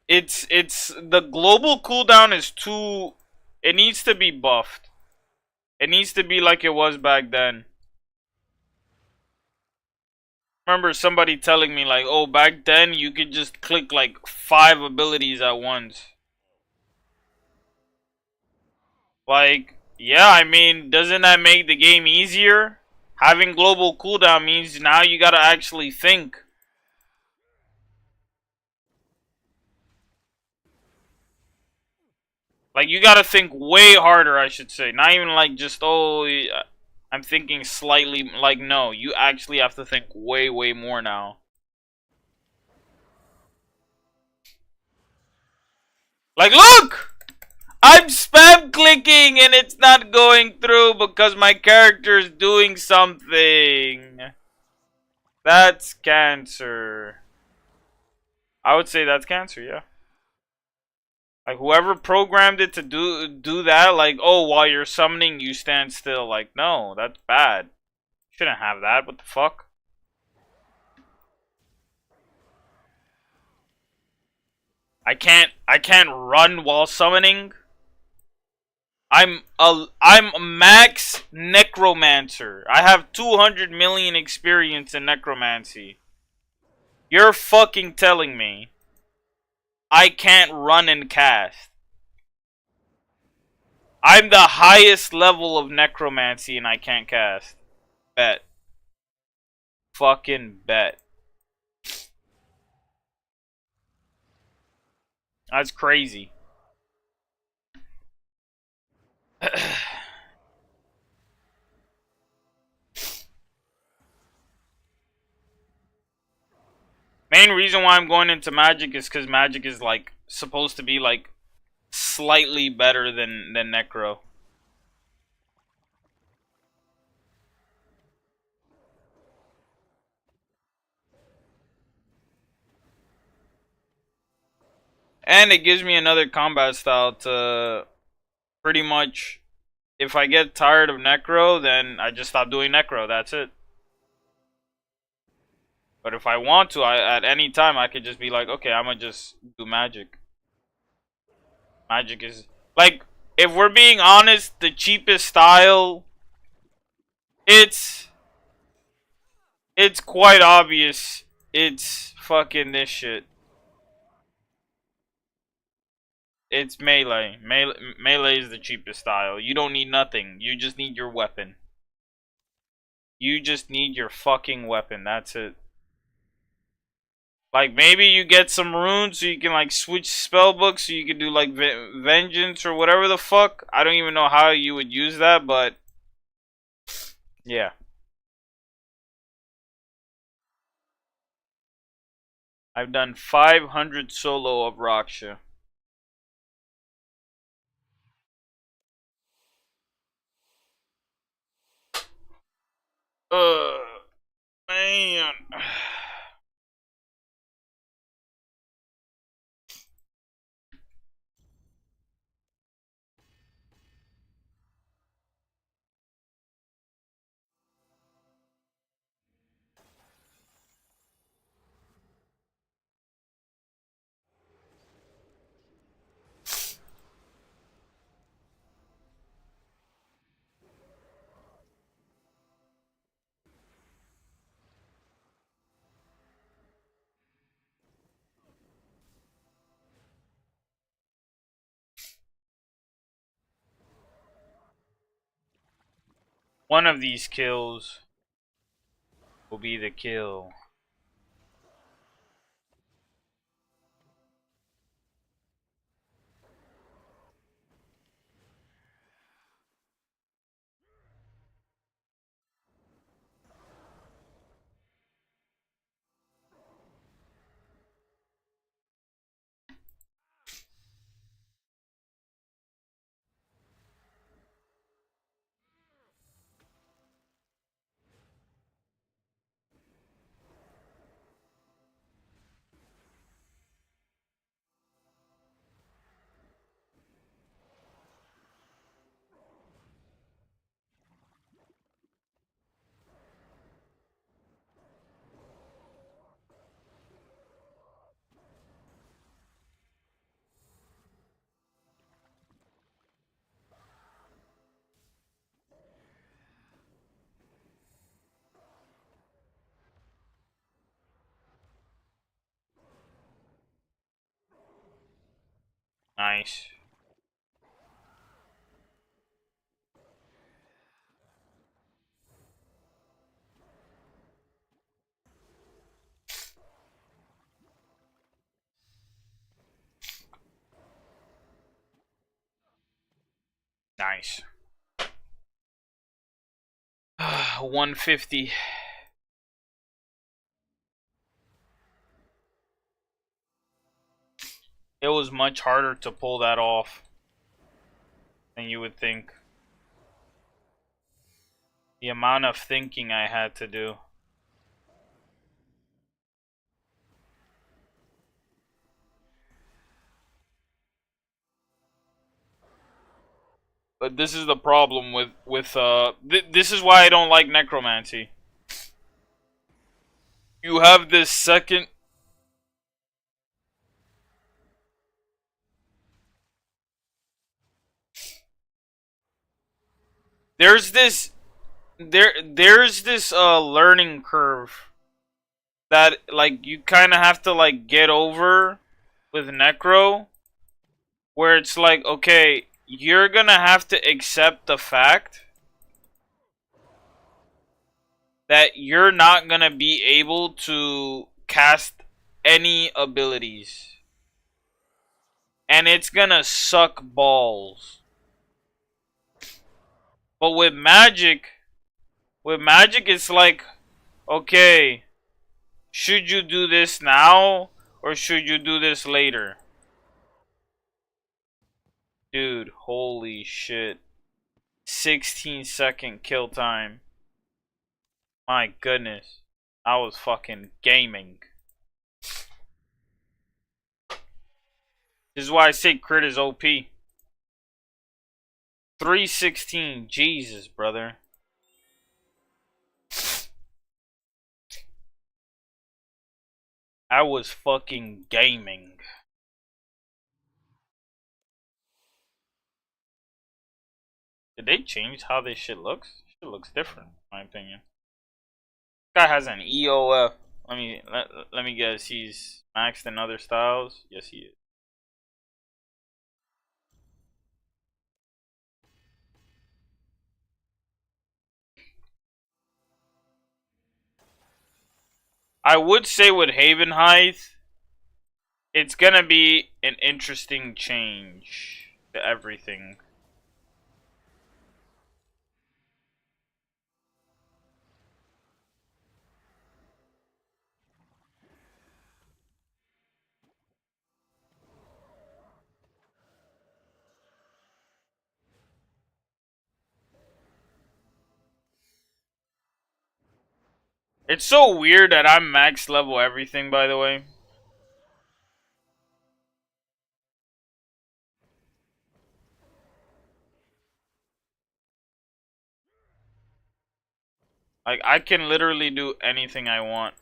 it's the global cooldown is too. It needs to be buffed. It needs to be like it was back then. Remember somebody telling me like, oh, back then you could just click like 5 abilities at once. Like, yeah, I mean, doesn't that make the game easier? Having global cooldown means now you gotta actually think. Like, you gotta think way harder, I should say. Not even like just, oh, I'm thinking slightly. Like, no, you actually have to think way, way more now. Like, look! I'm spam clicking and it's not going through because my character's doing something. That's cancer. I would say that's cancer, yeah. Like whoever programmed it to do that, like, oh, while you're summoning you stand still. Like, no, that's bad. Shouldn't have that. What the fuck? I can't run while summoning. I'm max necromancer. I have 200 million experience in necromancy. You're fucking telling me I can't run and cast. I'm the highest level of necromancy and I can't cast. Bet. Fucking bet. That's crazy. Main reason why I'm going into magic is because magic is like supposed to be like slightly better than necro. And it gives me another combat style to pretty much, if I get tired of necro, then I just stop doing necro. That's it. But if I want to, at any time I could just be like, okay, I'm gonna just do magic. Magic is like, if we're being honest, the cheapest style. It's quite obvious. It's fucking this shit. It's melee. Melee is the cheapest style. You don't need nothing. You just need your weapon. You just need your fucking weapon. That's it. Like, maybe you get some runes so you can, like, switch spellbooks so you can do, like, vengeance or whatever the fuck. I don't even know how you would use that, but yeah. I've done 500 solo of Raksha. Man. One of these kills. will be the kill. Nice. Nice. 150. It was much harder to pull that off than you would think. The amount of thinking I had to do. But this is the problem with this is why I don't like necromancy. You have this second. There's this there's this learning curve that like you kind of have to like get over with necro, where it's like, okay, you're gonna have to accept the fact that you're not gonna be able to cast any abilities, and it's gonna suck balls. But with magic, it's like, okay, should you do this now or should you do this later? Dude, holy shit. 16-second kill time. My goodness. I was fucking gaming. This is why I say crit is OP. 316. Jesus, brother. I was fucking gaming. Did they change how this shit looks? Shit looks different, in my opinion. This guy has an EOF. Let me guess. He's maxed in other styles. Yes, he is. I would say with Haven Height, it's gonna be an interesting change to everything. It's so weird that I'm max level everything, by the way. Like, I can literally do anything I want.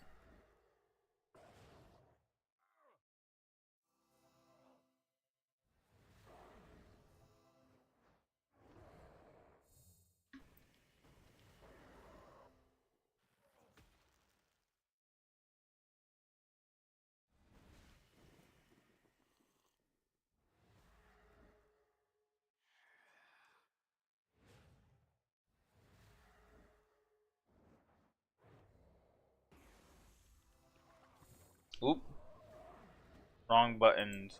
Oop. Wrong buttons.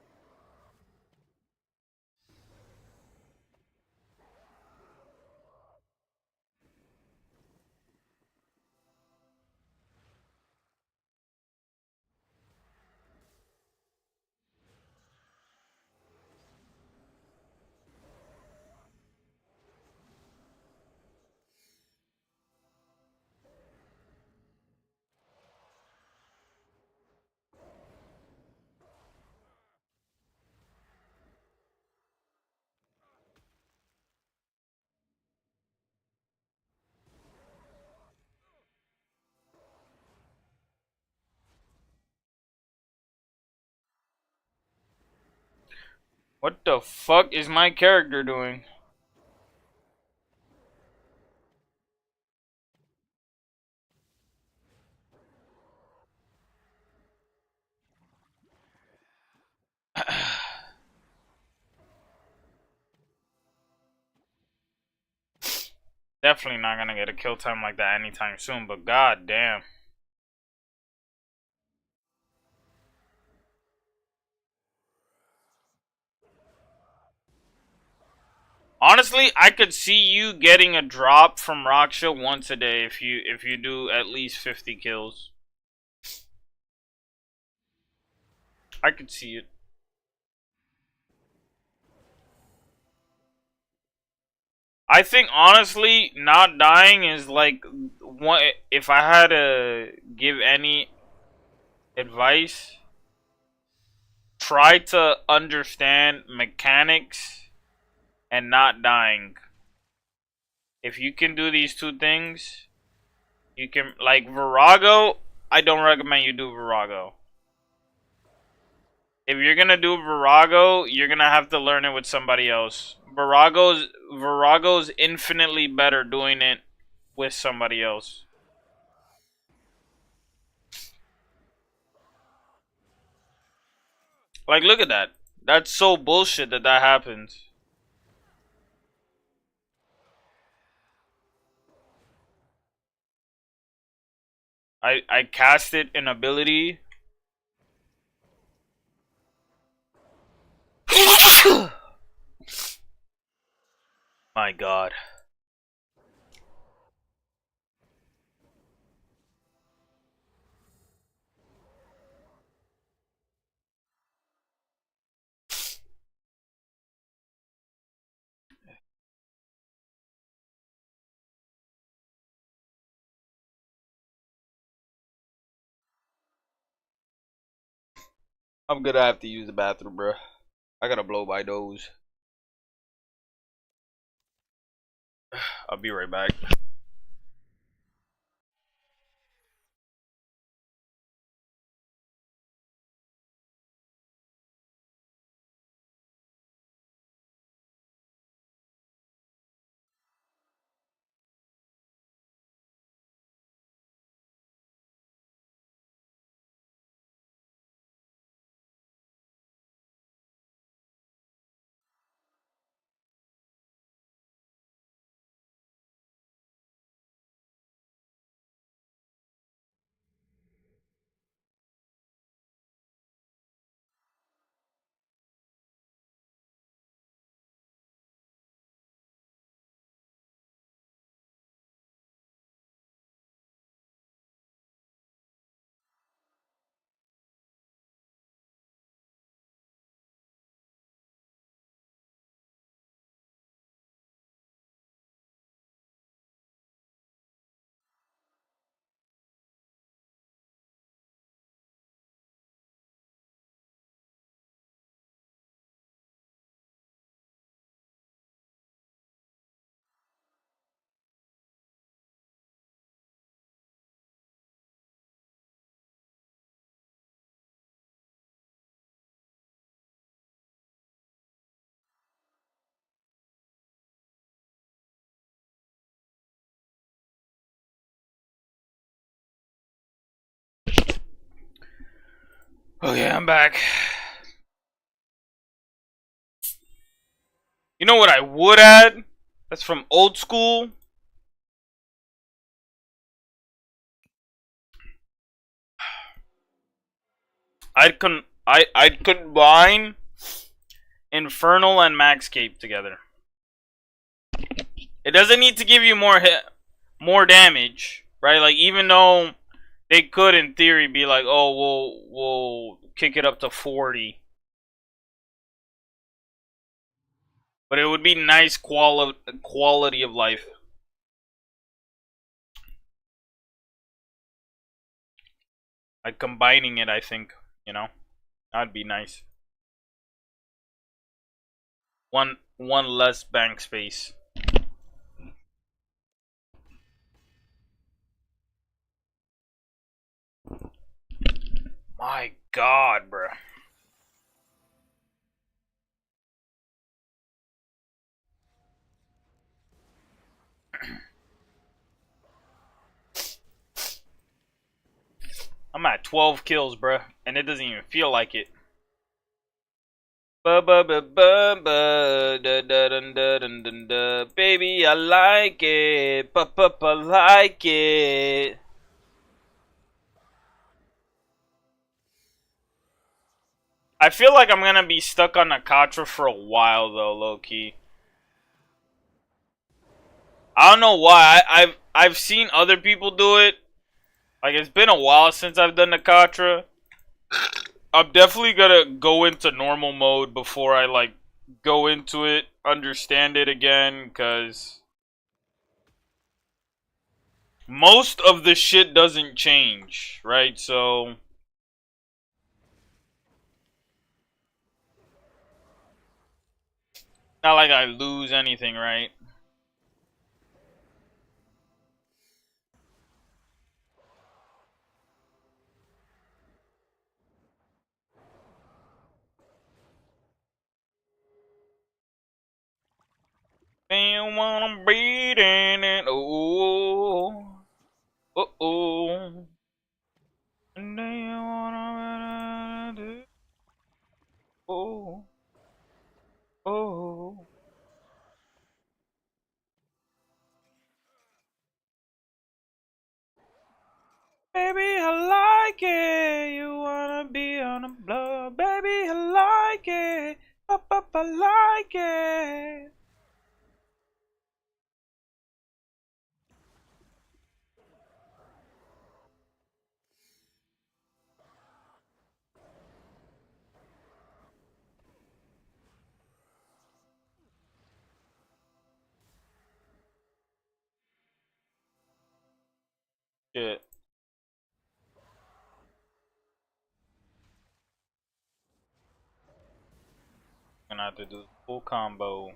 What the fuck is my character doing? Definitely not gonna get a kill time like that anytime soon, but god damn. Honestly, I could see you getting a drop from Raksha once a day if you do at least 50 kills. I could see it. I think honestly, not dying is like one. If I had to give any advice, try to understand mechanics and not dying. If you can do these two things, you can, like Virago. I don't recommend you do Virago. If you're gonna do Virago, you're gonna have to learn it with somebody else. Virago's infinitely better doing it with somebody else. Like, look at that. That's so bullshit that that happens. I casted an ability. My god. I'm gonna have to use the bathroom, bro. I gotta blow my nose. I'll be right back. Okay, I'm back. You know what I would add? That's from old school. I'd combine Infernal and Max Cape together. It doesn't need to give you more damage, right? Like, even though they could, in theory, be like, oh, we'll kick it up to 40. But it would be nice quality of life. Like, combining it, I think, you know, that'd be nice. One less bank space. My God, bruh. I'm at 12 kills, bruh, and it doesn't even feel like it. Ba ba ba ba ba da da dun da dun dun da. Baby, I like it. Ba ba ba like it. I feel like I'm gonna be stuck on Nakatra for a while though, low key. I don't know why. I've seen other people do it. Like, it's been a while since I've done Nakatra. I'm definitely gonna go into normal mode before I like go into it, understand it again, cause most of the shit doesn't change, right? So not like I lose anything, right? And when I'm breathing it, oh, oh, oh. And then you wanna do, oh, oh. Baby, I like it. You wanna be on the blood. Baby, I like it. Up, I like it. Shit. Gonna have to do the full combo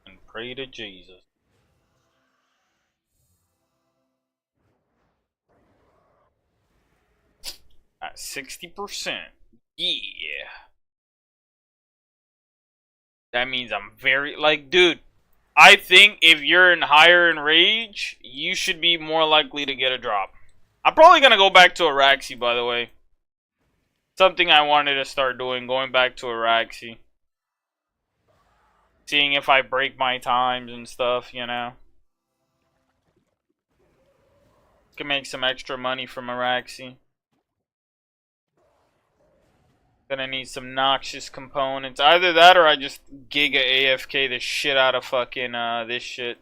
and pray to Jesus. At 60%. Yeah. That means I'm very, like, dude, I think if you're higher in rage, you should be more likely to get a drop. I'm probably gonna go back to Araxi, by the way. Something I wanted to start doing, going back to Araxi. Seeing if I break my times and stuff, you know. Can make some extra money from Araxi. Gonna need some noxious components. Either that or I just giga AFK the shit out of fucking this shit.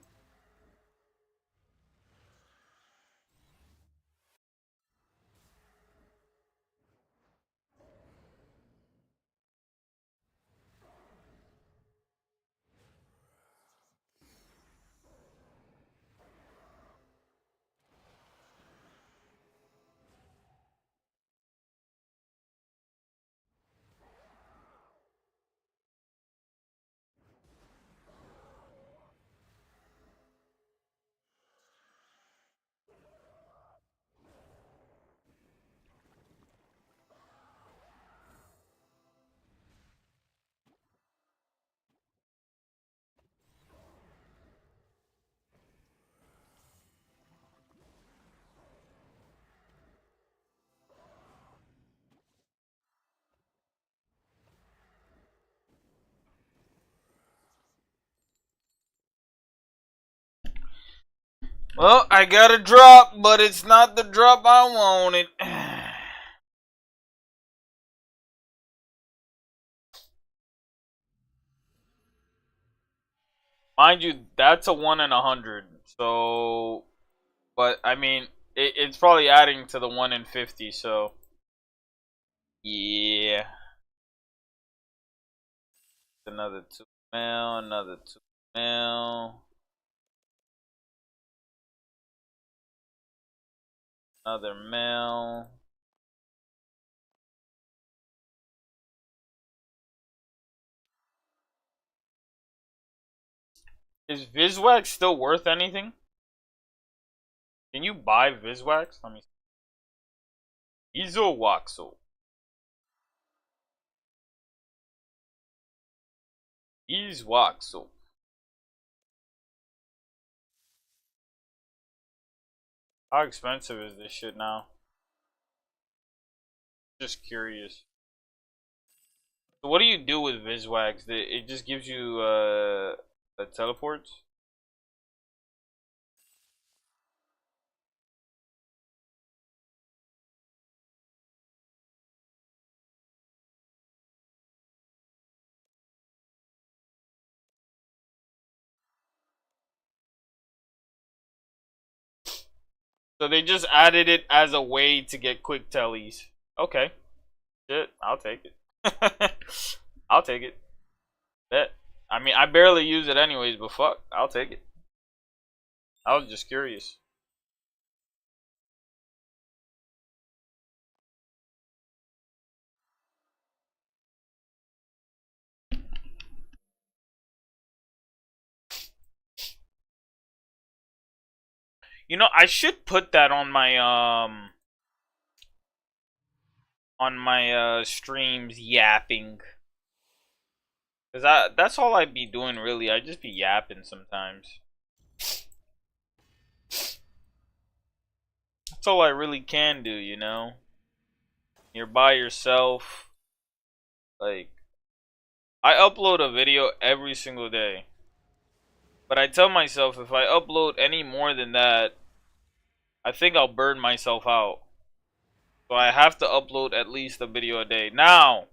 Well, I got a drop, but it's not the drop I wanted. Mind you, that's a 1 in 100. So, but I mean, it's probably adding to the 1 in 50. So, yeah, another 2 mil, another 2 mil, another mil. Is Viswax still worth anything? Can you buy Viswax? Let me see. Izowaxo. Izwaxo. How expensive is this shit now? Just curious. So what do you do with Viswax? It just gives you teleports? So they just added it as a way to get quick tellies. Okay. Shit, I'll take it. I'll take it. Bet. I mean, I barely use it anyways, but fuck, I'll take it. I was just curious. You know, I should put that on my streams yapping. Cause that's all I'd be doing really. I'd just be yapping sometimes. That's all I really can do, you know? You're by yourself. Like, I upload a video every single day. But I tell myself if I upload any more than that, I think I'll burn myself out. So I have to upload at least a video a day. Now,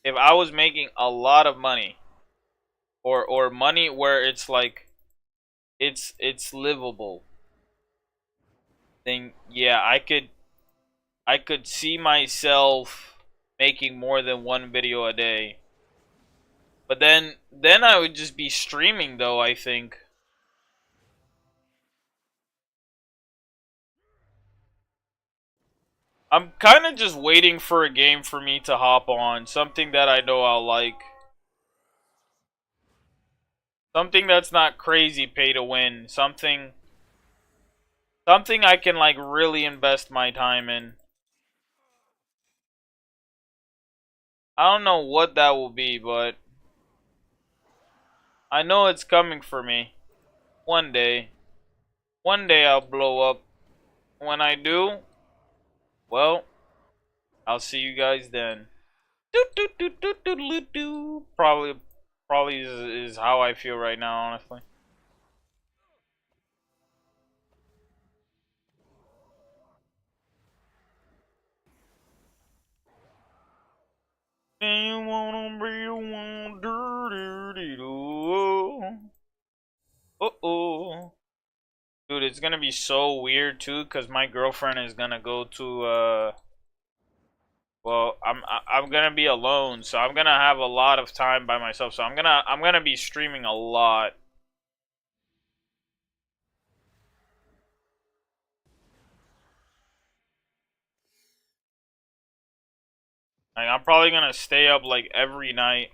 if I was making a lot of money, or money where it's like it's livable, then yeah, I could see myself making more than one video a day. But then I would just be streaming though, I think. I'm kind of just waiting for a game for me to hop on, something that I know I'll like. Something that's not crazy pay to win, something I can like really invest my time in. I don't know what that will be, but I know it's coming for me. One day. One day I'll blow up. When I do, well, I'll see you guys then. Do do do do do do do. Probably is how I feel right now, honestly. And you wanna be the one, uh-oh. Dude, it's gonna be so weird too, cause my girlfriend is gonna go to well, I'm gonna be alone, so I'm gonna have a lot of time by myself. So I'm gonna be streaming a lot. Like, I'm probably gonna stay up like every night.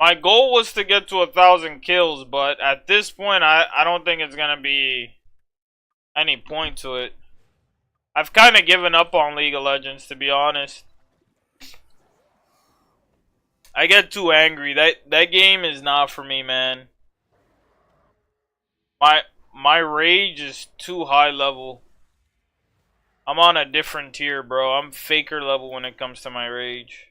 My goal was to get to 1,000 kills, but at this point, I don't think it's gonna be any point to it. I've kind of given up on League of Legends, to be honest. I get too angry. That game is not for me, man. My rage is too high level. I'm on a different tier, bro. I'm faker level when it comes to my rage.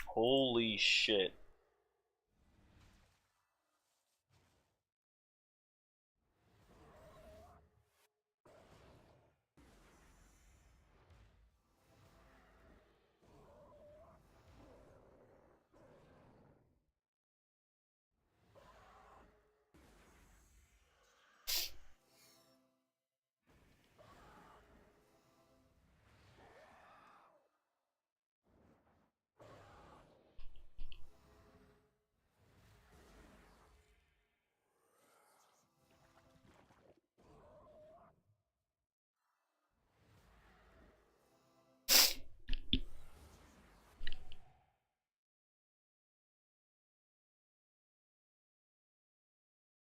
Holy shit.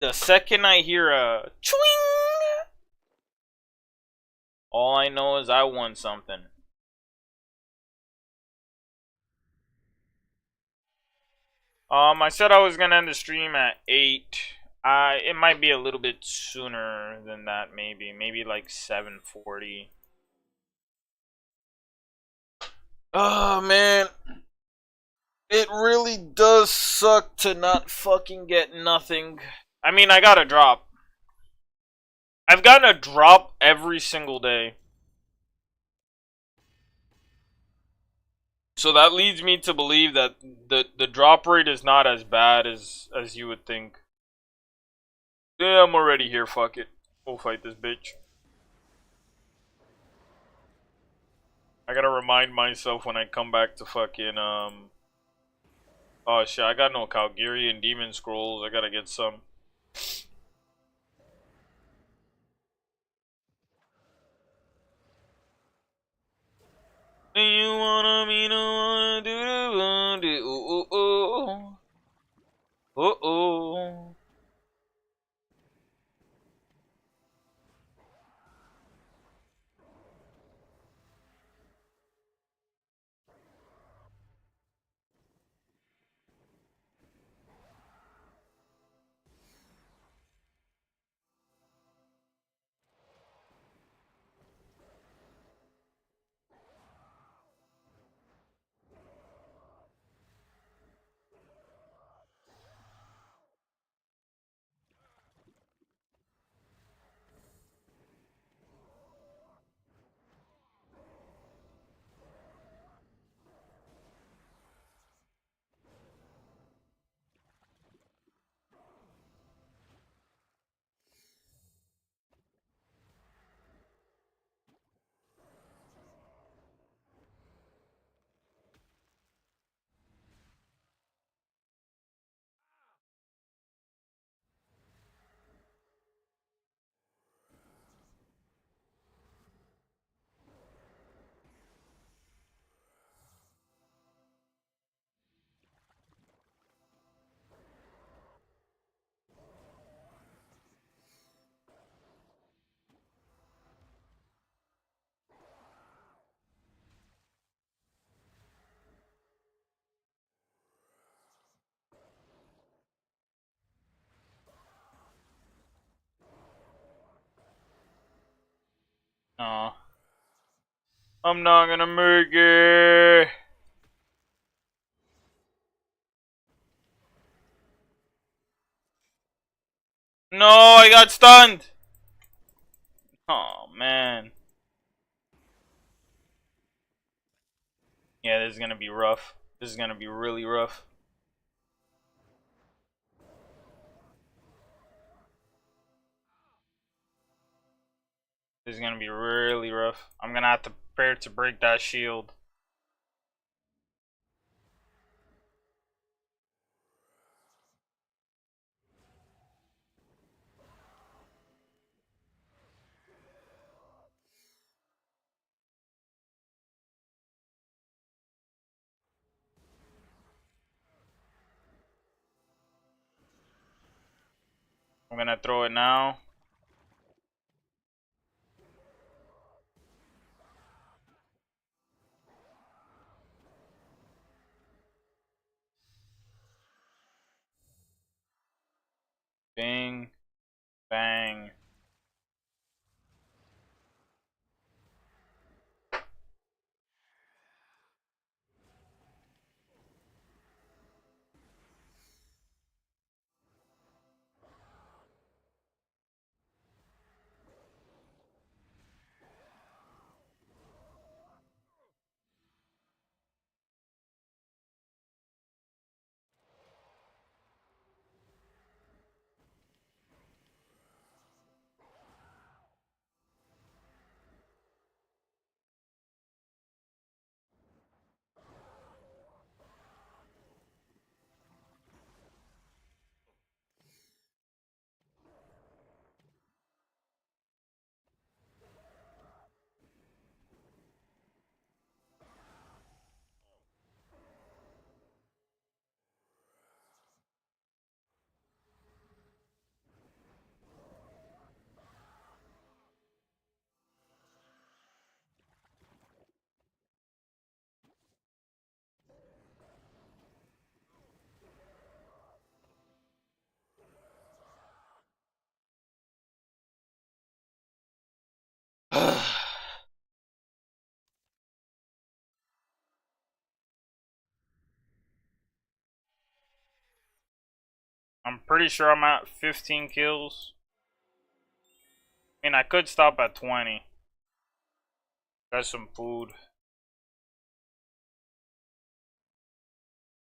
The second I hear a chwing, all I know is I won something. I said I was gonna end the stream at 8. It might be a little bit sooner than that, maybe like 7:40. Oh man, it really does suck to not fucking get nothing. I mean, I got a drop. I've gotten a drop every single day. So that leads me to believe that the drop rate is not as bad as you would think. Yeah, I'm already here, fuck it. We'll fight this bitch. I gotta remind myself when I come back to fucking, oh shit, I got no Calgarian Demon Scrolls, I gotta get some. Do you wanna me no wanna do ooh ooh ooh ooh ooh. Aw. I'm not gonna make it. No, I got stunned. Oh man. Yeah, this is gonna be rough. This is gonna be really rough. This is gonna be really rough. I'm gonna have to prepare to break that shield. I'm gonna throw it now. Bing, bang. I'm pretty sure I'm at 15 kills. I mean, I could stop at 20. Got some food.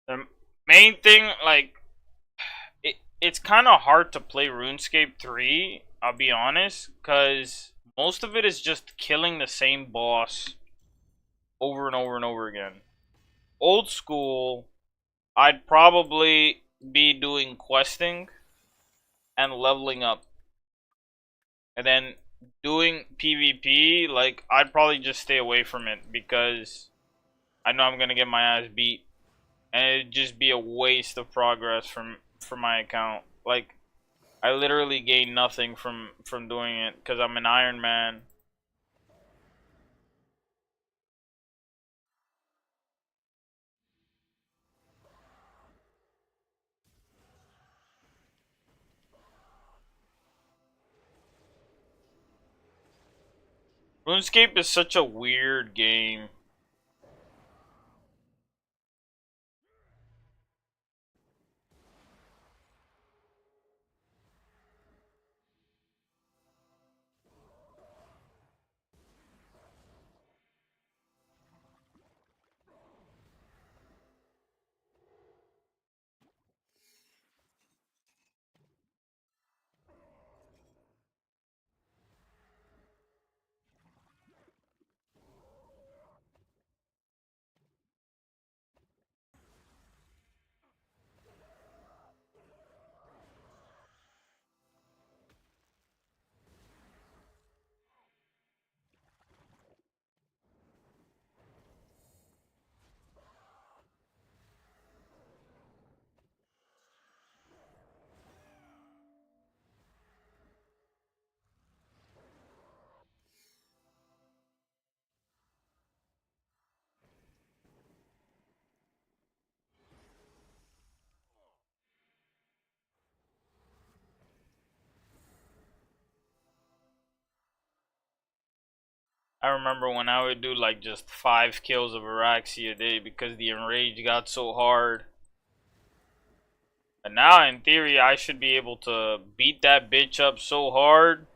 The main thing, like, it's kind of hard to play RuneScape 3, I'll be honest, because most of it is just killing the same boss over and over and over again. Old school, I'd probably be doing questing and leveling up. And then doing PvP, like, I'd probably just stay away from it because I know I'm gonna get my ass beat. And it'd just be a waste of progress from my account. Like, I literally gain nothing from doing it because I'm an Iron Man. RuneScape is such a weird game. I remember when I would do like just 5 kills of Raksha a day because the enrage got so hard. And now in theory I should be able to beat that bitch up so hard.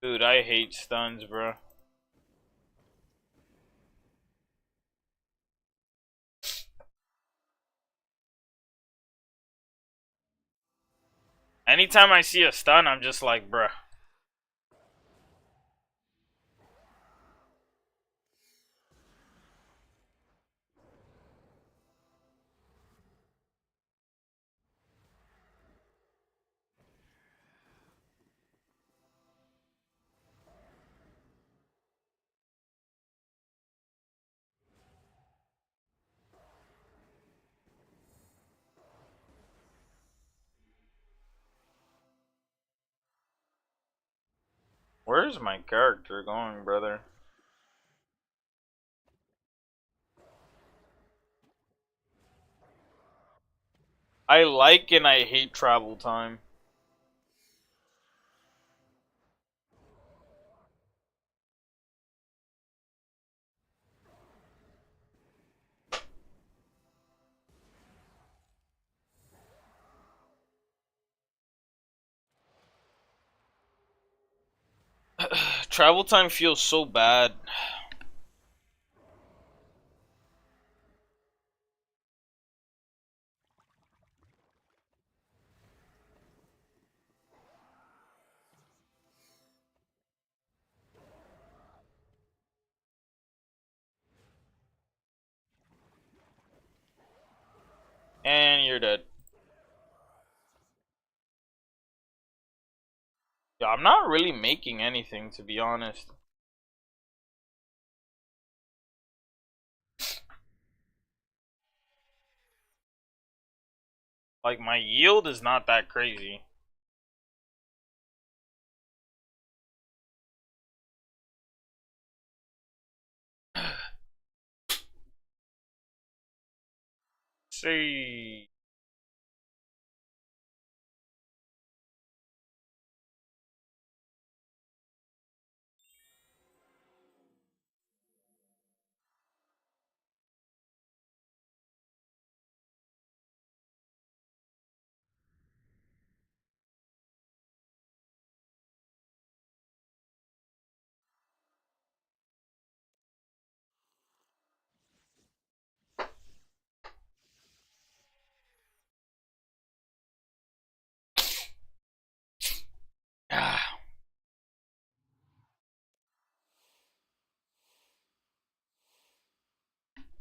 Dude, I hate stuns, bro. Anytime I see a stun, I'm just like, bruh. Where's my character going, brother? I like and I hate travel time. Travel time feels so bad. And you're dead. Yeah, I'm not really making anything, to be honest. Like, my yield is not that crazy. See.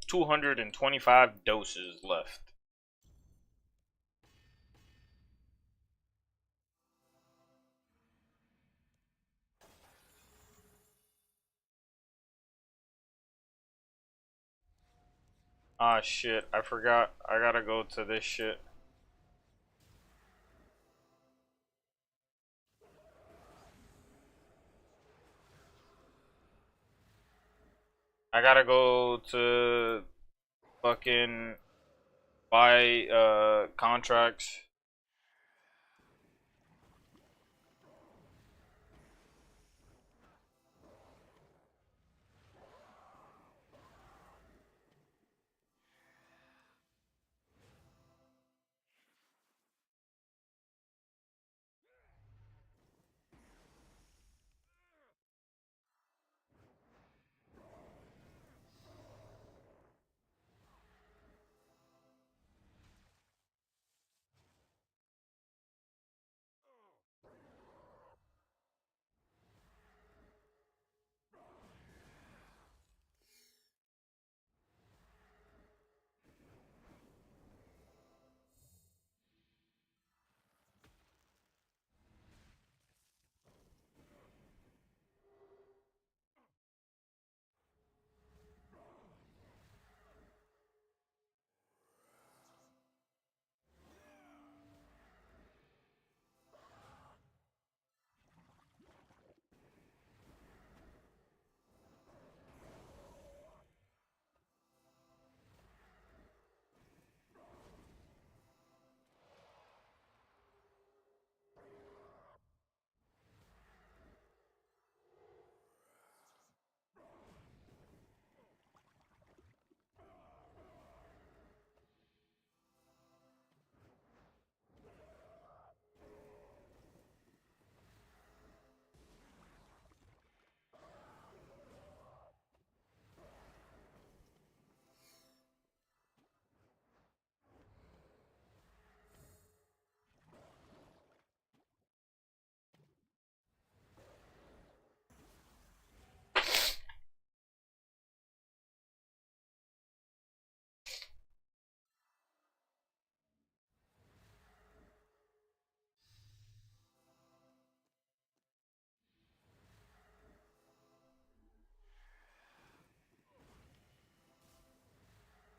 225 doses left. Ah, shit. I forgot. I gotta go to this shit. I gotta go to fucking buy contracts.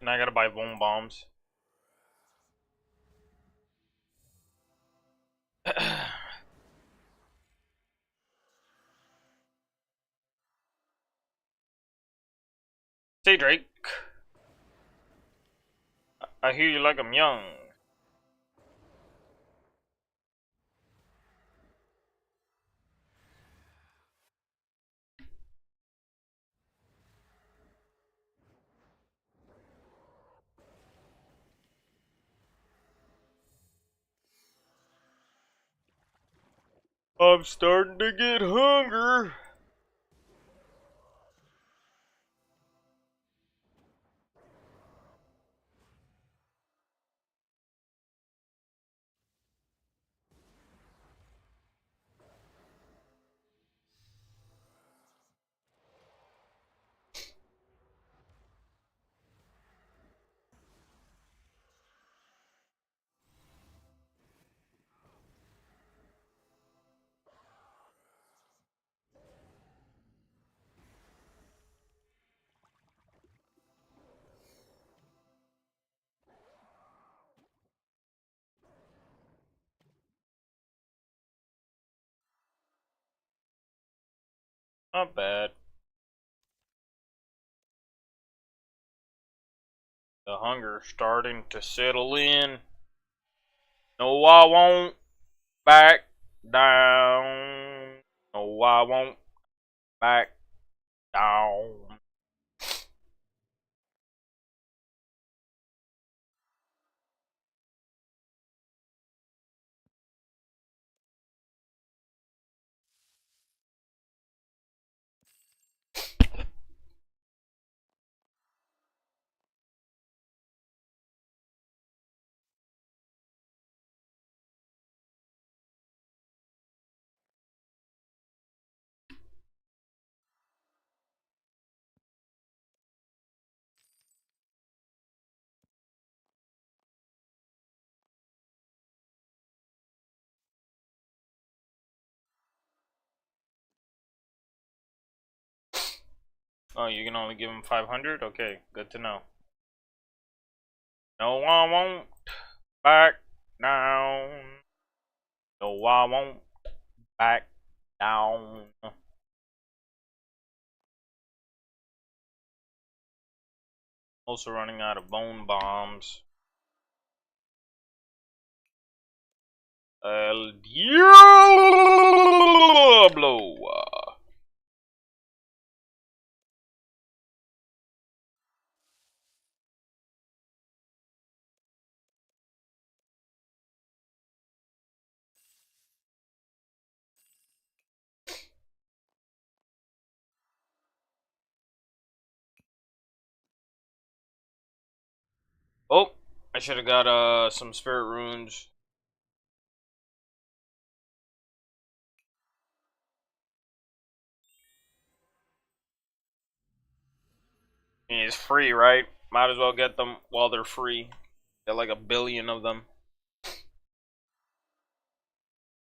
And I gotta buy bone bombs. Say, Drake. I hear you like I'm young. I'm starting to get hungry. Not bad. The hunger's starting to settle in. No, I won't back down. No, I won't back down. Oh, you can only give him 500? Okay, good to know. No, I won't back down. No, I won't back down. Also running out of bone bombs. El Diablo. Oh, I should have got some spirit runes. It's free, right? Might as well get them while they're free. Get like 1 billion of them.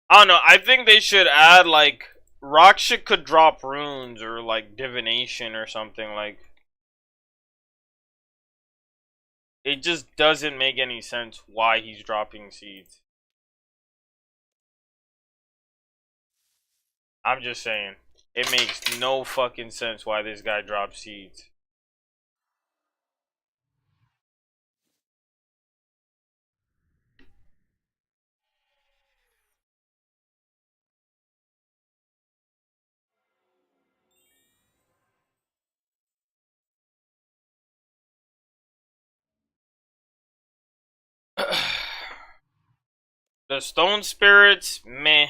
I don't know. I think they should add like Raksha could drop runes or like divination or something like. It just doesn't make any sense why he's dropping seeds. I'm just saying. It makes no fucking sense why this guy drops seeds. The stone spirits, meh.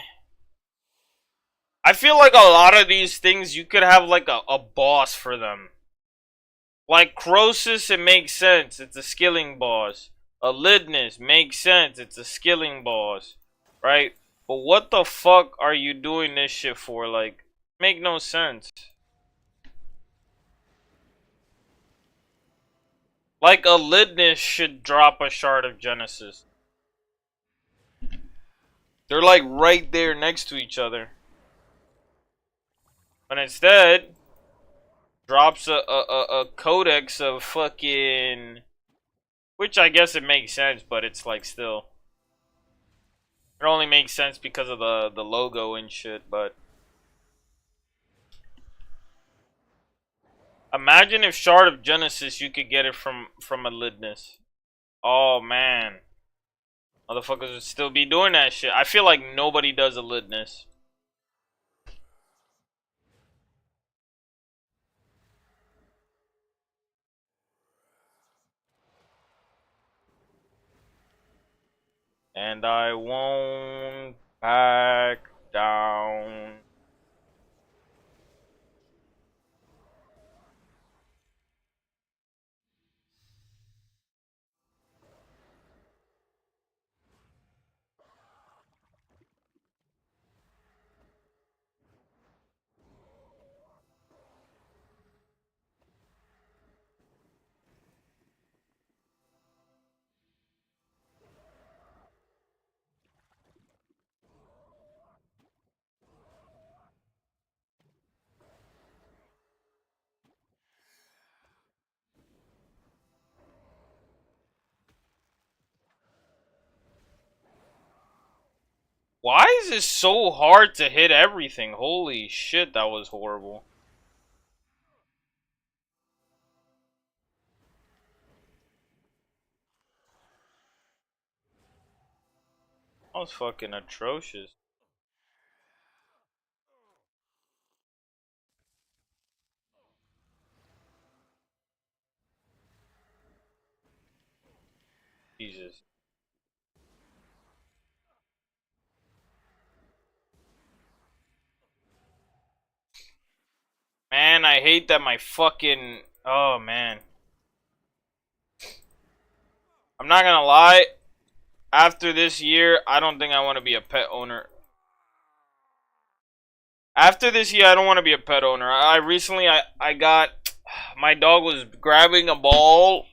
I feel like a lot of these things you could have like a boss for them. Like Croesus, it makes sense. It's a skilling boss. A Lidness makes sense. It's a skilling boss. Right? But what the fuck are you doing this shit for? Like, make no sense. Like a Lidness should drop a shard of Genesis. They're like right there next to each other. But instead, drops a codex of fucking Which I guess it makes sense, but it's like still. It only makes sense because of the logo and shit, but imagine if Shard of Genesis you could get it from a Lidness. Oh man. Motherfuckers would still be doing that shit. I feel like nobody does a Lidness. And I won't back down. Why is it so hard to hit everything? Holy shit, that was horrible. That was fucking atrocious. Jesus. Man, I hate that my fucking... Oh, man. I'm not gonna lie. After this year, I don't think I want to be a pet owner. After this year, I don't want to be a pet owner. I recently, I got... My dog was grabbing a ball.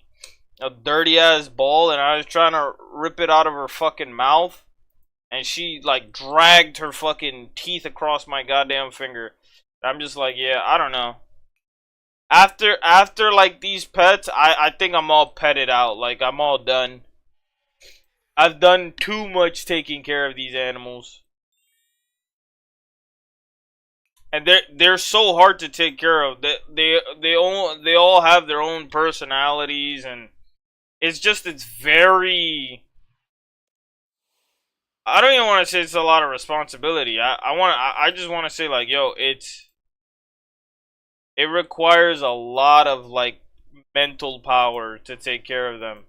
A dirty-ass ball. And I was trying to rip it out of her fucking mouth. And she, like, dragged her fucking teeth across my goddamn finger. I'm just like, yeah, I don't know. After like these pets, I think I'm all petted out. Like I'm all done. I've done too much taking care of these animals. And they're so hard to take care of. They all have their own personalities, and it's very. I don't even want to say it's a lot of responsibility. I just want to say like, yo, it requires a lot of like mental power to take care of them.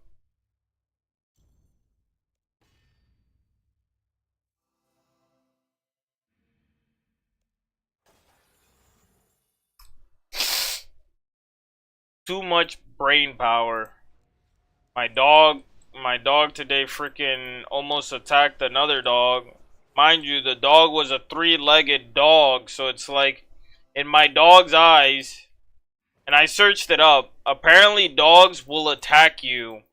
Too much brain power. My dog today freaking almost attacked another dog. Mind you, the dog was a three-legged dog, so it's like in my dog's eyes, and I searched it up, apparently dogs will attack you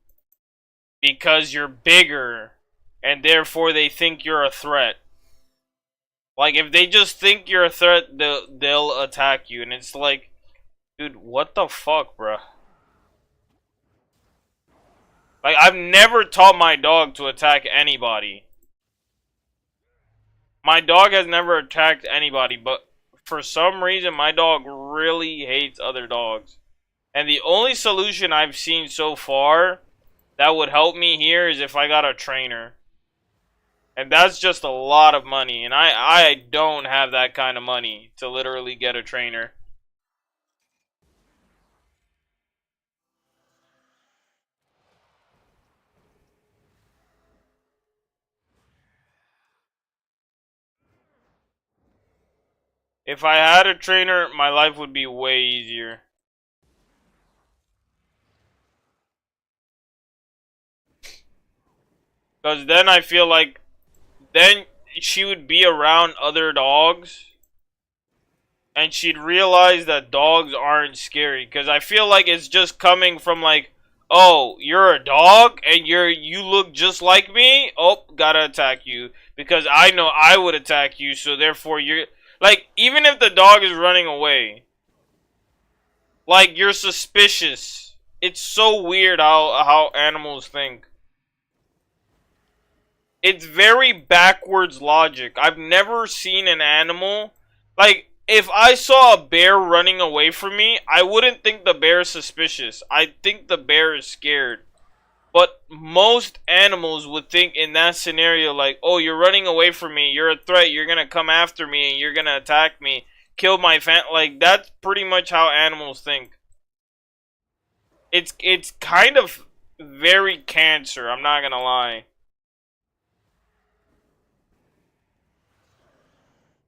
because you're bigger and therefore they think you're a threat. Like if they just think you're a threat, they'll attack you, and it's like, dude, what the fuck, bruh? Like, I've never taught my dog to attack anybody. My dog has never attacked anybody, but for some reason, my dog really hates other dogs. And the only solution I've seen so far that would help me here is if I got a trainer. And that's just a lot of money, and I don't have that kind of money to literally get a trainer. If I had a trainer, my life would be way easier. Because then I feel like, then she would be around other dogs. And she'd realize that dogs aren't scary. Because I feel like it's just coming from like, oh, you're a dog and you look just like me? Oh, gotta attack you. Because I know I would attack you, so therefore you're... Like, even if the dog is running away, like, you're suspicious. it's so weird how animals think. It's very backwards logic. I've never seen an animal like if I saw a bear running away from me, I wouldn't think the bear is suspicious. I'd think the bear is scared. But most animals would think in that scenario like, oh, you're running away from me, you're a threat, you're gonna come after me, and you're gonna attack me, kill my like, that's pretty much how animals think. It's kind of very cancer, I'm not gonna lie.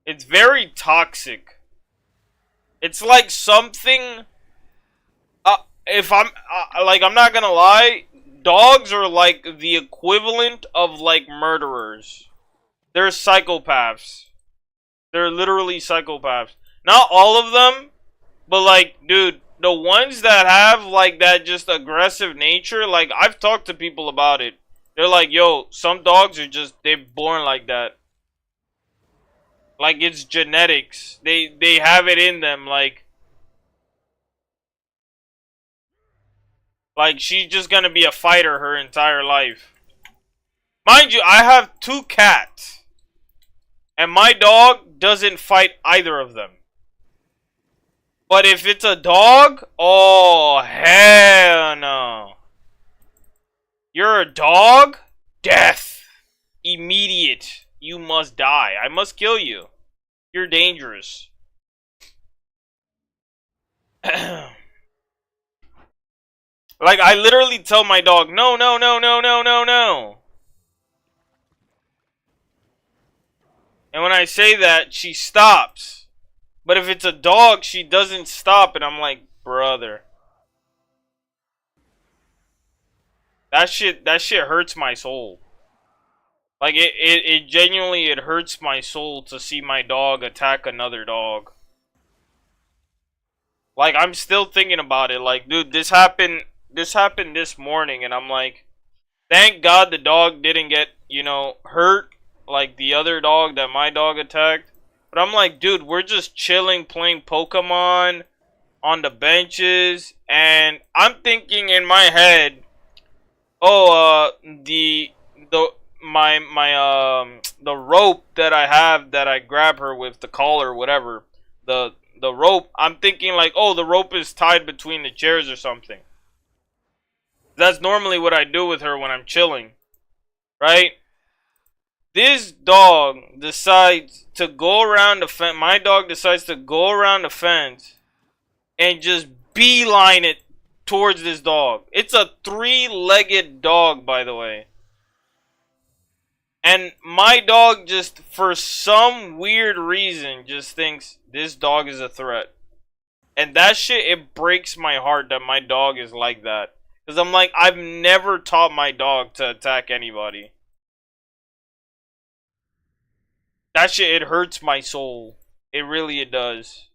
It's very toxic. It's like something, if I'm, like, I'm not gonna lie, dogs are like the equivalent of like murderers. They're psychopaths. They're literally psychopaths. Not all of them, but like, dude, the ones that have like that just aggressive nature, like I've talked to people about it. They're like, yo, some dogs are just, they're born like that. Like it's genetics. They have it in them, like she's just gonna be a fighter her entire life. Mind you, I have 2 cats. And my dog doesn't fight either of them. But if it's a dog, oh, hell no. You're a dog? Death. Immediate. You must die. I must kill you. You're dangerous. Like, I literally tell my dog, no, no, no, no, no, no, no. And when I say that, she stops. But if it's a dog, she doesn't stop. And I'm like, brother. That shit hurts my soul. Like, it genuinely, it hurts my soul to see my dog attack another dog. Like, I'm still thinking about it. Like, dude, this happened this morning. And I'm like, thank God the dog didn't get, you know, hurt. Like the other dog that my dog attacked. But I'm like, dude, we're just chilling, playing Pokemon on the benches. And I'm thinking in my head, oh, the rope that I have that I grab her with, the collar, whatever, the rope, I'm thinking like, oh, the rope is tied between the chairs or something. That's normally what I do with her when I'm chilling, right? This dog decides to go around the fence. My dog decides to go around the fence and just beeline it towards this dog. It's a 3-legged dog, by the way. And my dog just, for some weird reason, just thinks this dog is a threat. And that shit, it breaks my heart that my dog is like that. Because I'm like, I've never taught my dog to attack anybody. That shit, it hurts my soul. It really, it does.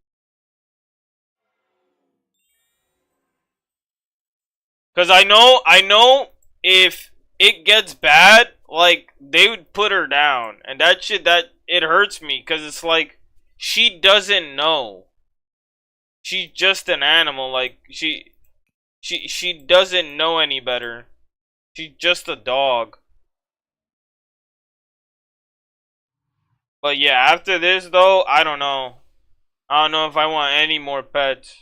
Because I know if it gets bad, like, they would put her down. And that shit, it hurts me. Because it's like, she doesn't know. She's just an animal. Like, she doesn't know any better. She's just a dog. But yeah, after this though, I don't know. I don't know if I want any more pets.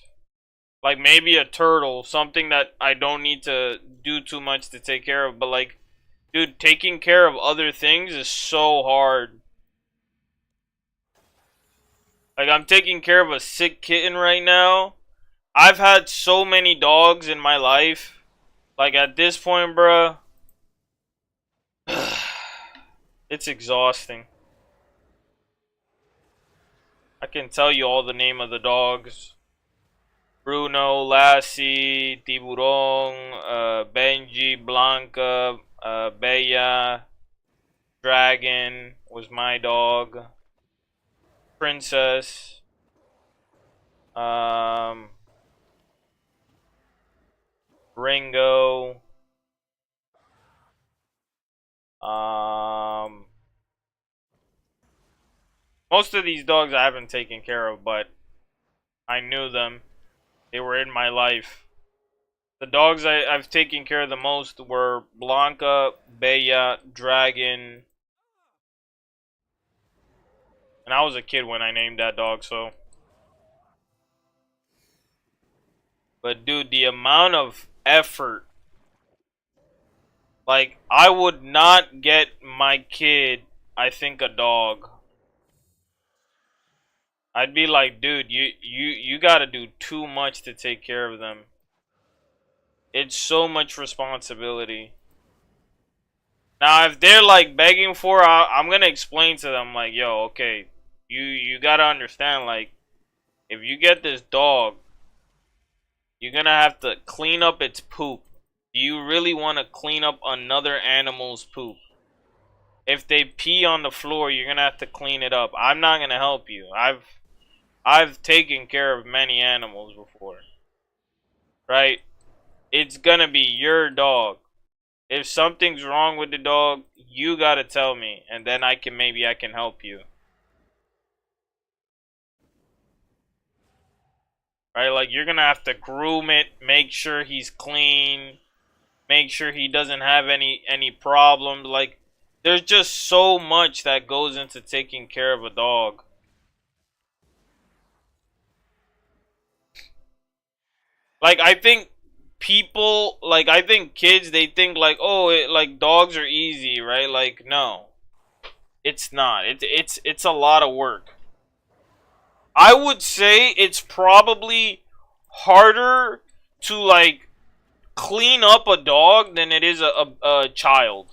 Like maybe a turtle, something that I don't need to do too much to take care of. But like, dude, taking care of other things is so hard. Like I'm taking care of a sick kitten right now. I've had so many dogs in my life. Like at this point, bruh, it's exhausting. I can tell you all the name of the dogs. Bruno, Lassie, Tiburon, Benji, Blanca, Bella, Dragon was my dog. Princess. Ringo. Most of these dogs I haven't taken care of, but I knew them. They were in my life. The dogs I've taken care of the most were Blanca, Bella, Dragon. And I was a kid when I named that dog, so. But dude, the amount of effort. Like, I would not get my kid, I think, a dog. I'd be like, dude, you gotta do too much to take care of them. It's so much responsibility. Now, if they're like begging for, I'm gonna explain to them like, yo, okay, you gotta understand, like, if you get this dog, you're gonna have to clean up its poop. Do you really want to clean up another animal's poop? If they pee on the floor, you're gonna have to clean it up. I'm not gonna help you. I've taken care of many animals before, right? It's gonna be your dog. If something's wrong with the dog, you gotta tell me, and then maybe I can help you. Right? Like, you're gonna have to groom it, make sure he's clean, make sure he doesn't have any problems. Like, there's just so much that goes into taking care of a dog. Like, I think people, like, I think kids, they think like, oh, like, dogs are easy, right? Like, no, it's not. It's a lot of work. I would say it's probably harder to, like, clean up a dog than it is a child.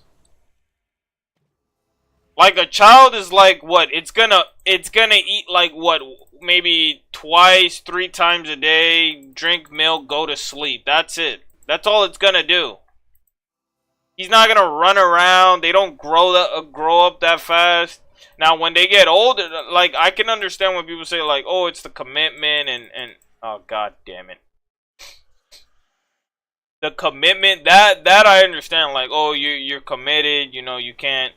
Like, a child is like, what? It's gonna eat, like, what? Maybe twice, 3 times a day, drink milk, go to sleep. That's it. That's all it's gonna do. He's not gonna run around. They don't grow up that fast. Now, when they get older, like, I can understand when people say, like, oh, it's the commitment and oh, god damn it. The commitment, that I understand. Like, oh, you're committed, you know, you can't.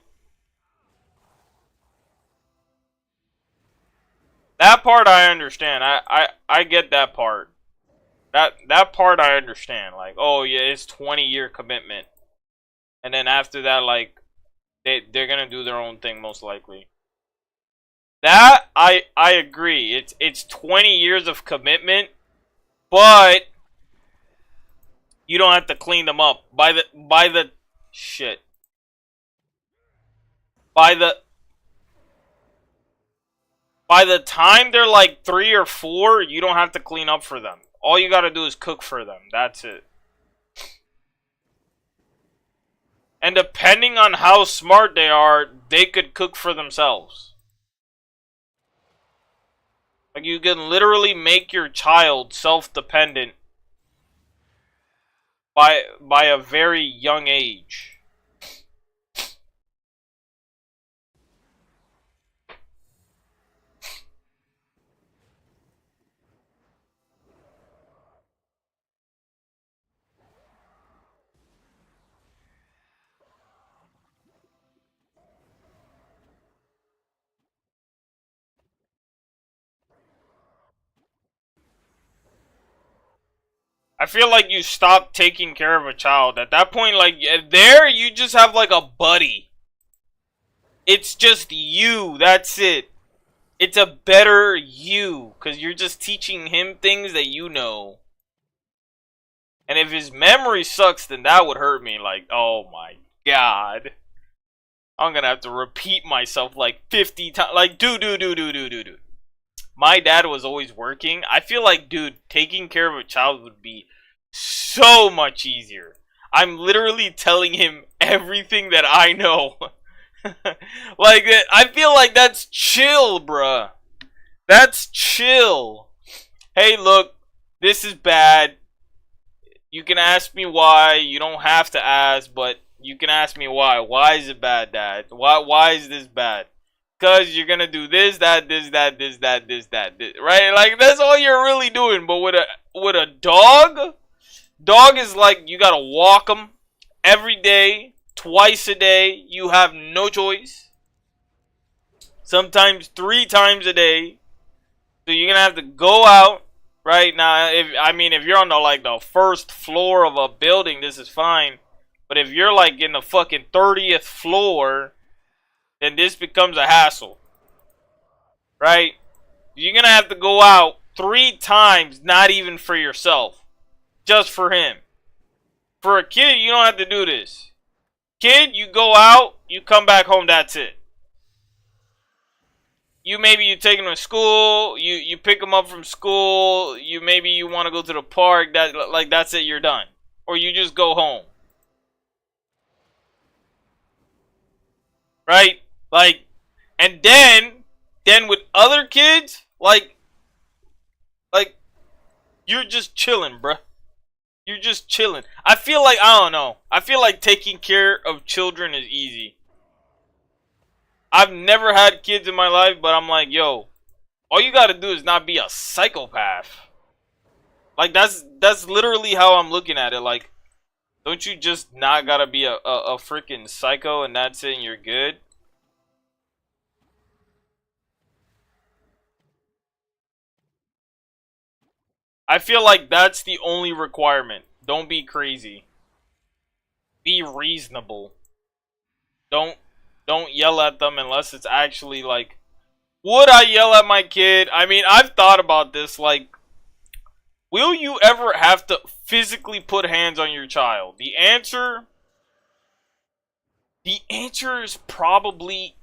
That part I understand. I get that part. That part I understand. Like, oh yeah, it's 20-year commitment. And then after that, like, they're gonna do their own thing most likely. That I agree. It's 20 years of commitment, but you don't have to clean them up. By the shit. By the time they're like 3 or 4, you don't have to clean up for them. All you gotta do is cook for them. That's it. And depending on how smart they are, they could cook for themselves. Like, you can literally make your child self-dependent by a very young age. I feel like you stop taking care of a child. At that point, like, there, you just have, like, a buddy. It's just you. That's it. It's a better you. Because you're just teaching him things that you know. And if his memory sucks, then that would hurt me. Like, oh my god. I'm gonna have to repeat myself, like, 50 times. Like, dude. My dad was always working. I feel like, dude, taking care of a child would be so much easier. I'm literally telling him everything that I know. Like, I feel like that's chill, bruh. That's chill. Hey, look, this is bad. You can ask me why. You don't have to ask, but you can ask me why. Why is it bad, Dad? Why is this bad? Because you're gonna do this, that, right? Like, that's all you're really doing. But with a dog is like, you gotta walk them every day, twice a day. You have no choice. Sometimes 3 times a day. So you're gonna have to go out, right? Now, if you're on the like the first floor of a building, this is fine. But if you're like in the fucking 30th floor, then this becomes a hassle, right? You're gonna have to go out 3 times, not even for yourself, just for him. For a kid, you don't have to do this. Kid, you go out, you come back home, that's it. Maybe you take him to school, you pick him up from school, maybe you want to go to the park, that's it, you're done. Or you just go home. Right? Like, and then with other kids, like you're just chilling, bruh. You're just chilling. I feel like, I don't know. I feel like taking care of children is easy. I've never had kids in my life, but I'm like, yo, all you gotta do is not be a psychopath. Like, that's literally how I'm looking at it. Like, don't you just not gotta be a freaking psycho and that's it and you're good? I feel like that's the only requirement. Don't be crazy. Be reasonable. Don't yell at them unless it's actually like, would I yell at my kid? I mean, I've thought about this, like, will you ever have to physically put hands on your child? The answer is probably,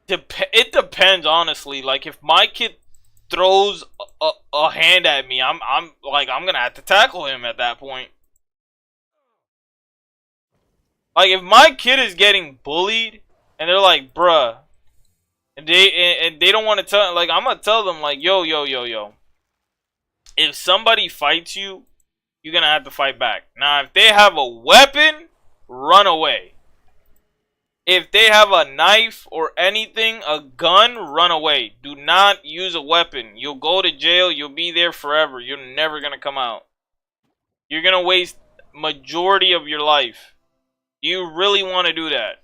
it depends, honestly. Like, if my kid throws a hand at me, I'm gonna have to tackle him at that point. Like, if my kid is getting bullied and they're like, bruh, and they don't want to tell, like, I'm gonna tell them, like, yo, if somebody fights you, you're gonna have to fight back. Now, if they have a weapon, run away. If they have a knife or anything, a gun, run away. Do not use a weapon. You'll go to jail. You'll be there forever. You're never going to come out. You're going to waste majority of your life. Do you really want to do that?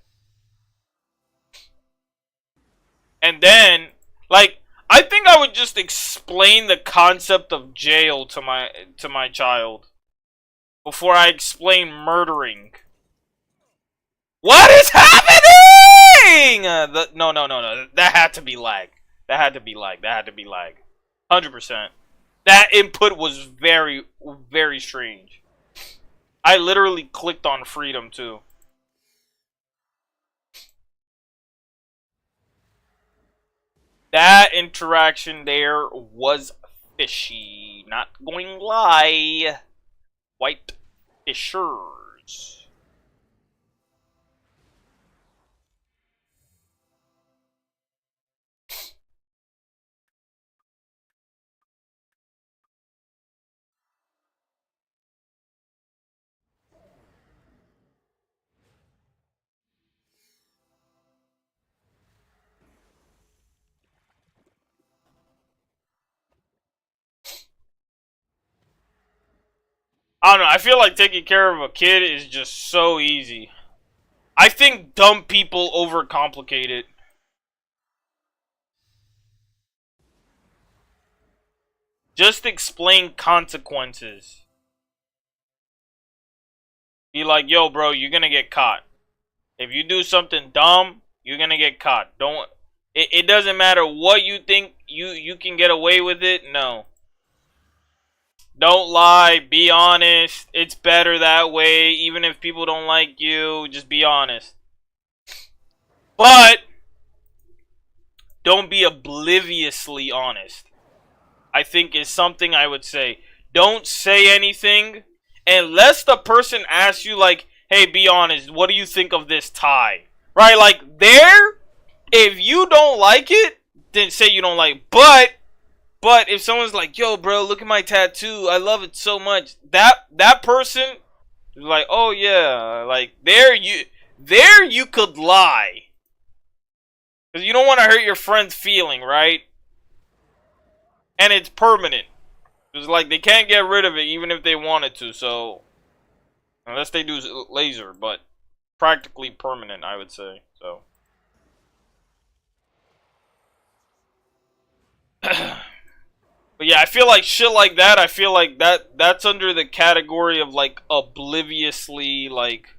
And then, like, I think I would just explain the concept of jail to my child before I explain murdering. What is happening? No. That had to be lag. 100%. That input was very, very strange. I literally clicked on freedom too. That interaction there was fishy. Not going to lie. White fishers. I don't know, I feel like taking care of a kid is just so easy. I think dumb people overcomplicate it. Just explain consequences. Be like, yo, bro, you're gonna get caught. If you do something dumb, you're gonna get caught. It doesn't matter what you think you can get away with it. No. Don't lie. Be honest. It's better that way. Even if people don't like you, just be honest. But don't be obliviously honest. I think is something I would say. Don't say anything unless the person asks you, like, hey, be honest, what do you think of this tie? Right? Like, there, if you don't like it, then say you don't like it. But if someone's like, yo, bro, look at my tattoo, I love it so much, that person is like, oh yeah, like, there you could lie. Because you don't want to hurt your friend's feeling, right? And it's permanent. It's like they can't get rid of it even if they wanted to, so unless they do laser, but practically permanent, I would say. So But yeah, I feel like shit like that. I feel like that's under the category of like obliviously like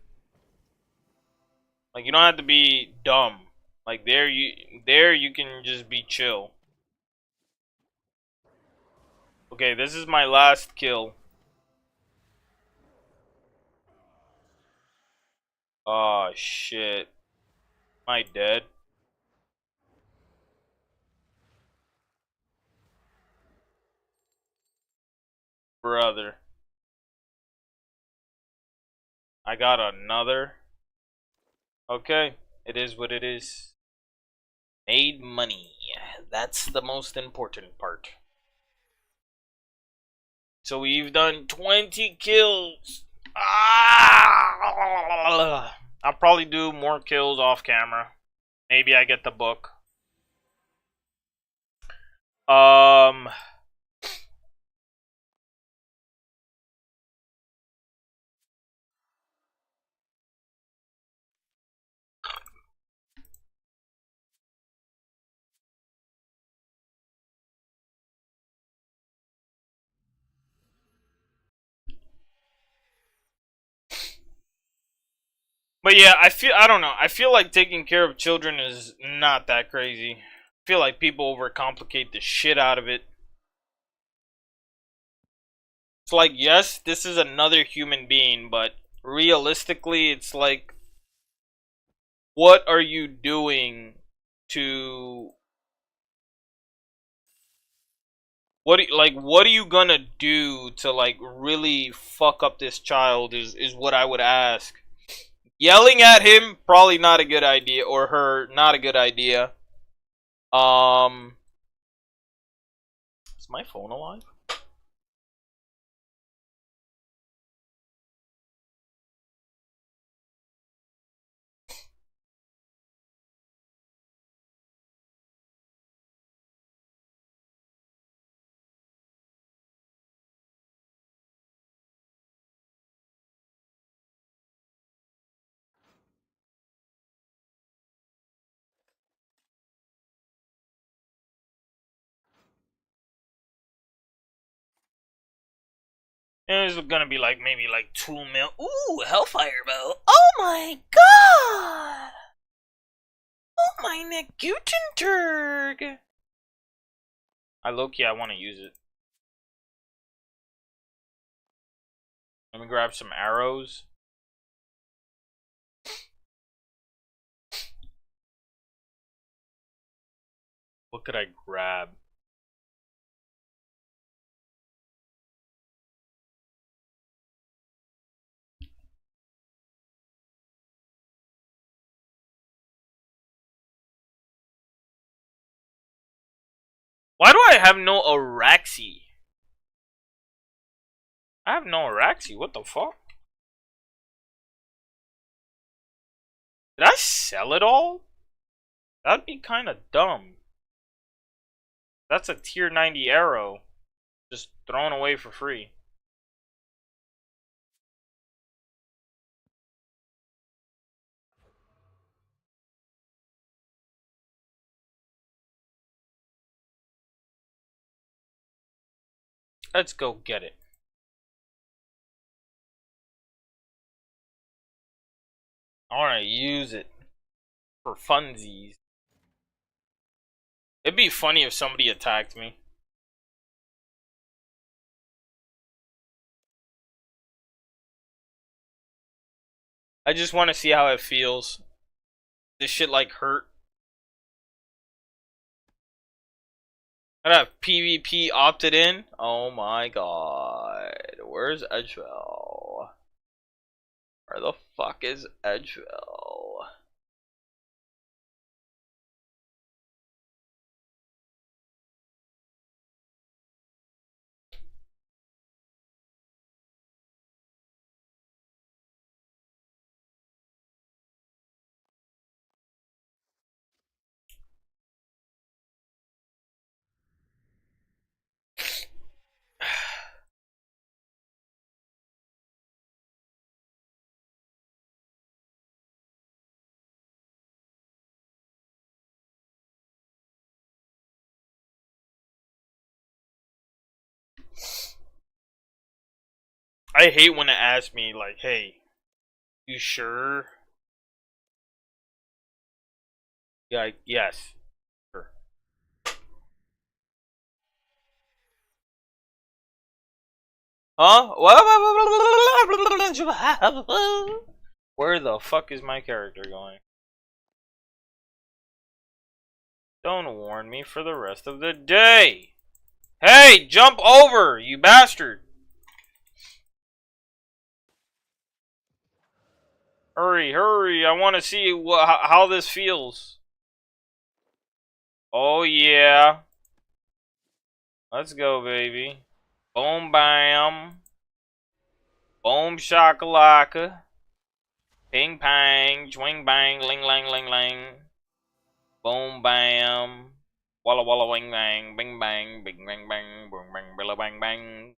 you don't have to be dumb. Like there you can just be chill. Okay, this is my last kill. Oh shit. Am I dead? Brother. I got another. Okay, it is what it is. Made money. That's the most important part. So we've done 20 kills. Ah! I'll probably do more kills off camera. Maybe I get the book. Um, but yeah, I don't know. I feel like taking care of children is not that crazy. I feel like people overcomplicate the shit out of it. It's like, yes, this is another human being, but realistically, it's like, what are you doing to what are you gonna do to like really fuck up this child is what I would ask. Yelling at him, probably not a good idea, or her, not a good idea. Um, is my phone alive? It's gonna be like maybe like 2 mil. Ooh, Hellfire Bow. Oh my god! Oh my Negutenturg! I low-key, I want to use it. Let me grab some arrows. What could I grab? Why do I have no Araxi? I have no Araxi. What the fuck? Did I sell it all? That'd be kind of dumb. That's a tier 90 arrow. Just thrown away for free. Let's go get it. I want to use it for funsies. It'd be funny if somebody attacked me. I just want to see how it feels. This shit like hurt. I have PvP opted in. Oh my god. Where's Edgewell? Where the fuck is Edgewell? I hate when it asks me like, "Hey, you sure?" Yeah, yes. Sure. Huh? Where the fuck is my character going? Don't warn me for the rest of the day. Hey, jump over, you bastard. Hurry, hurry. I want to see how this feels. Oh, yeah. Let's go, baby. Boom, bam. Boom, shakalaka. Ping, pang. Swing, bang. Ling, lang, ling, lang. Boom, bam. Walla, walla, wing, bang. Bing, bang. Bing, bang, bang. Boom, bang, billa, bang, bang.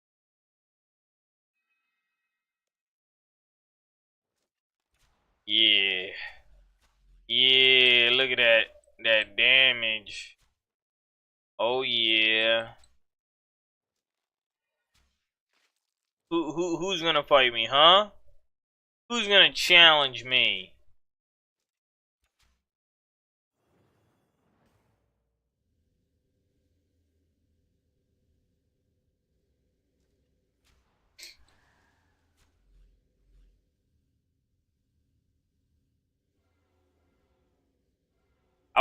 Yeah. Yeah, look at that damage. Oh yeah. Who's gonna fight me, huh? Who's gonna challenge me?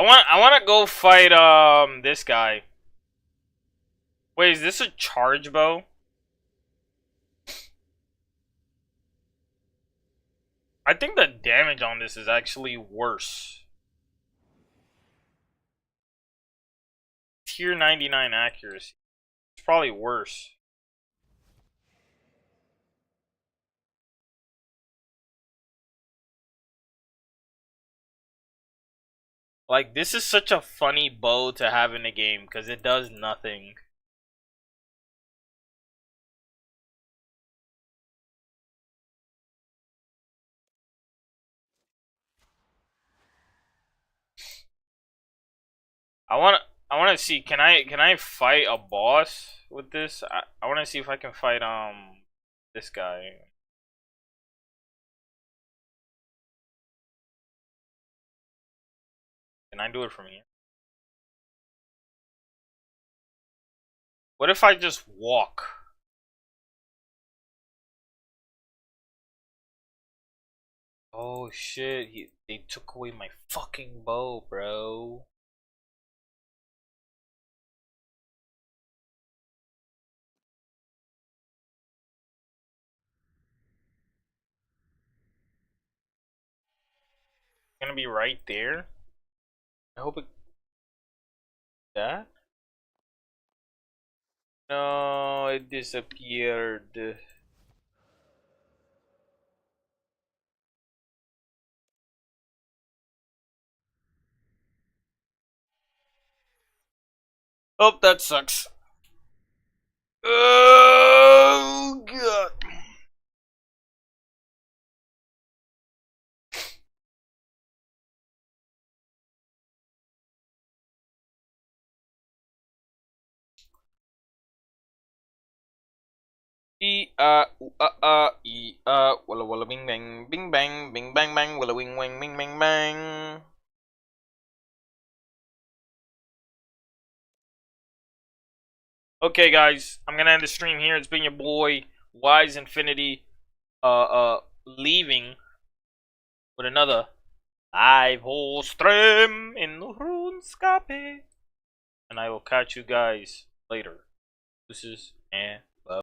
I wanna go fight this guy. Wait, is this a charge bow? I think the damage on this is actually worse. Tier 99 accuracy. It's probably worse. Like, this is such a funny bow to have in the game because it does nothing. I want I want to see, can I fight a boss with this? I want to see if I can fight this guy. Can I do it from here? What if I just walk? Oh shit, they took away my fucking bow, bro. It's gonna be right there. I hope it that. No, it disappeared. Oh, that sucks. Oh god. Walla walla bing bang bang walla wing wing bing bang bang. Okay, guys, I'm gonna end the stream here. It's been your boy Wise Infinity, leaving with another live whole stream in the RuneScape, and I will catch you guys later. This is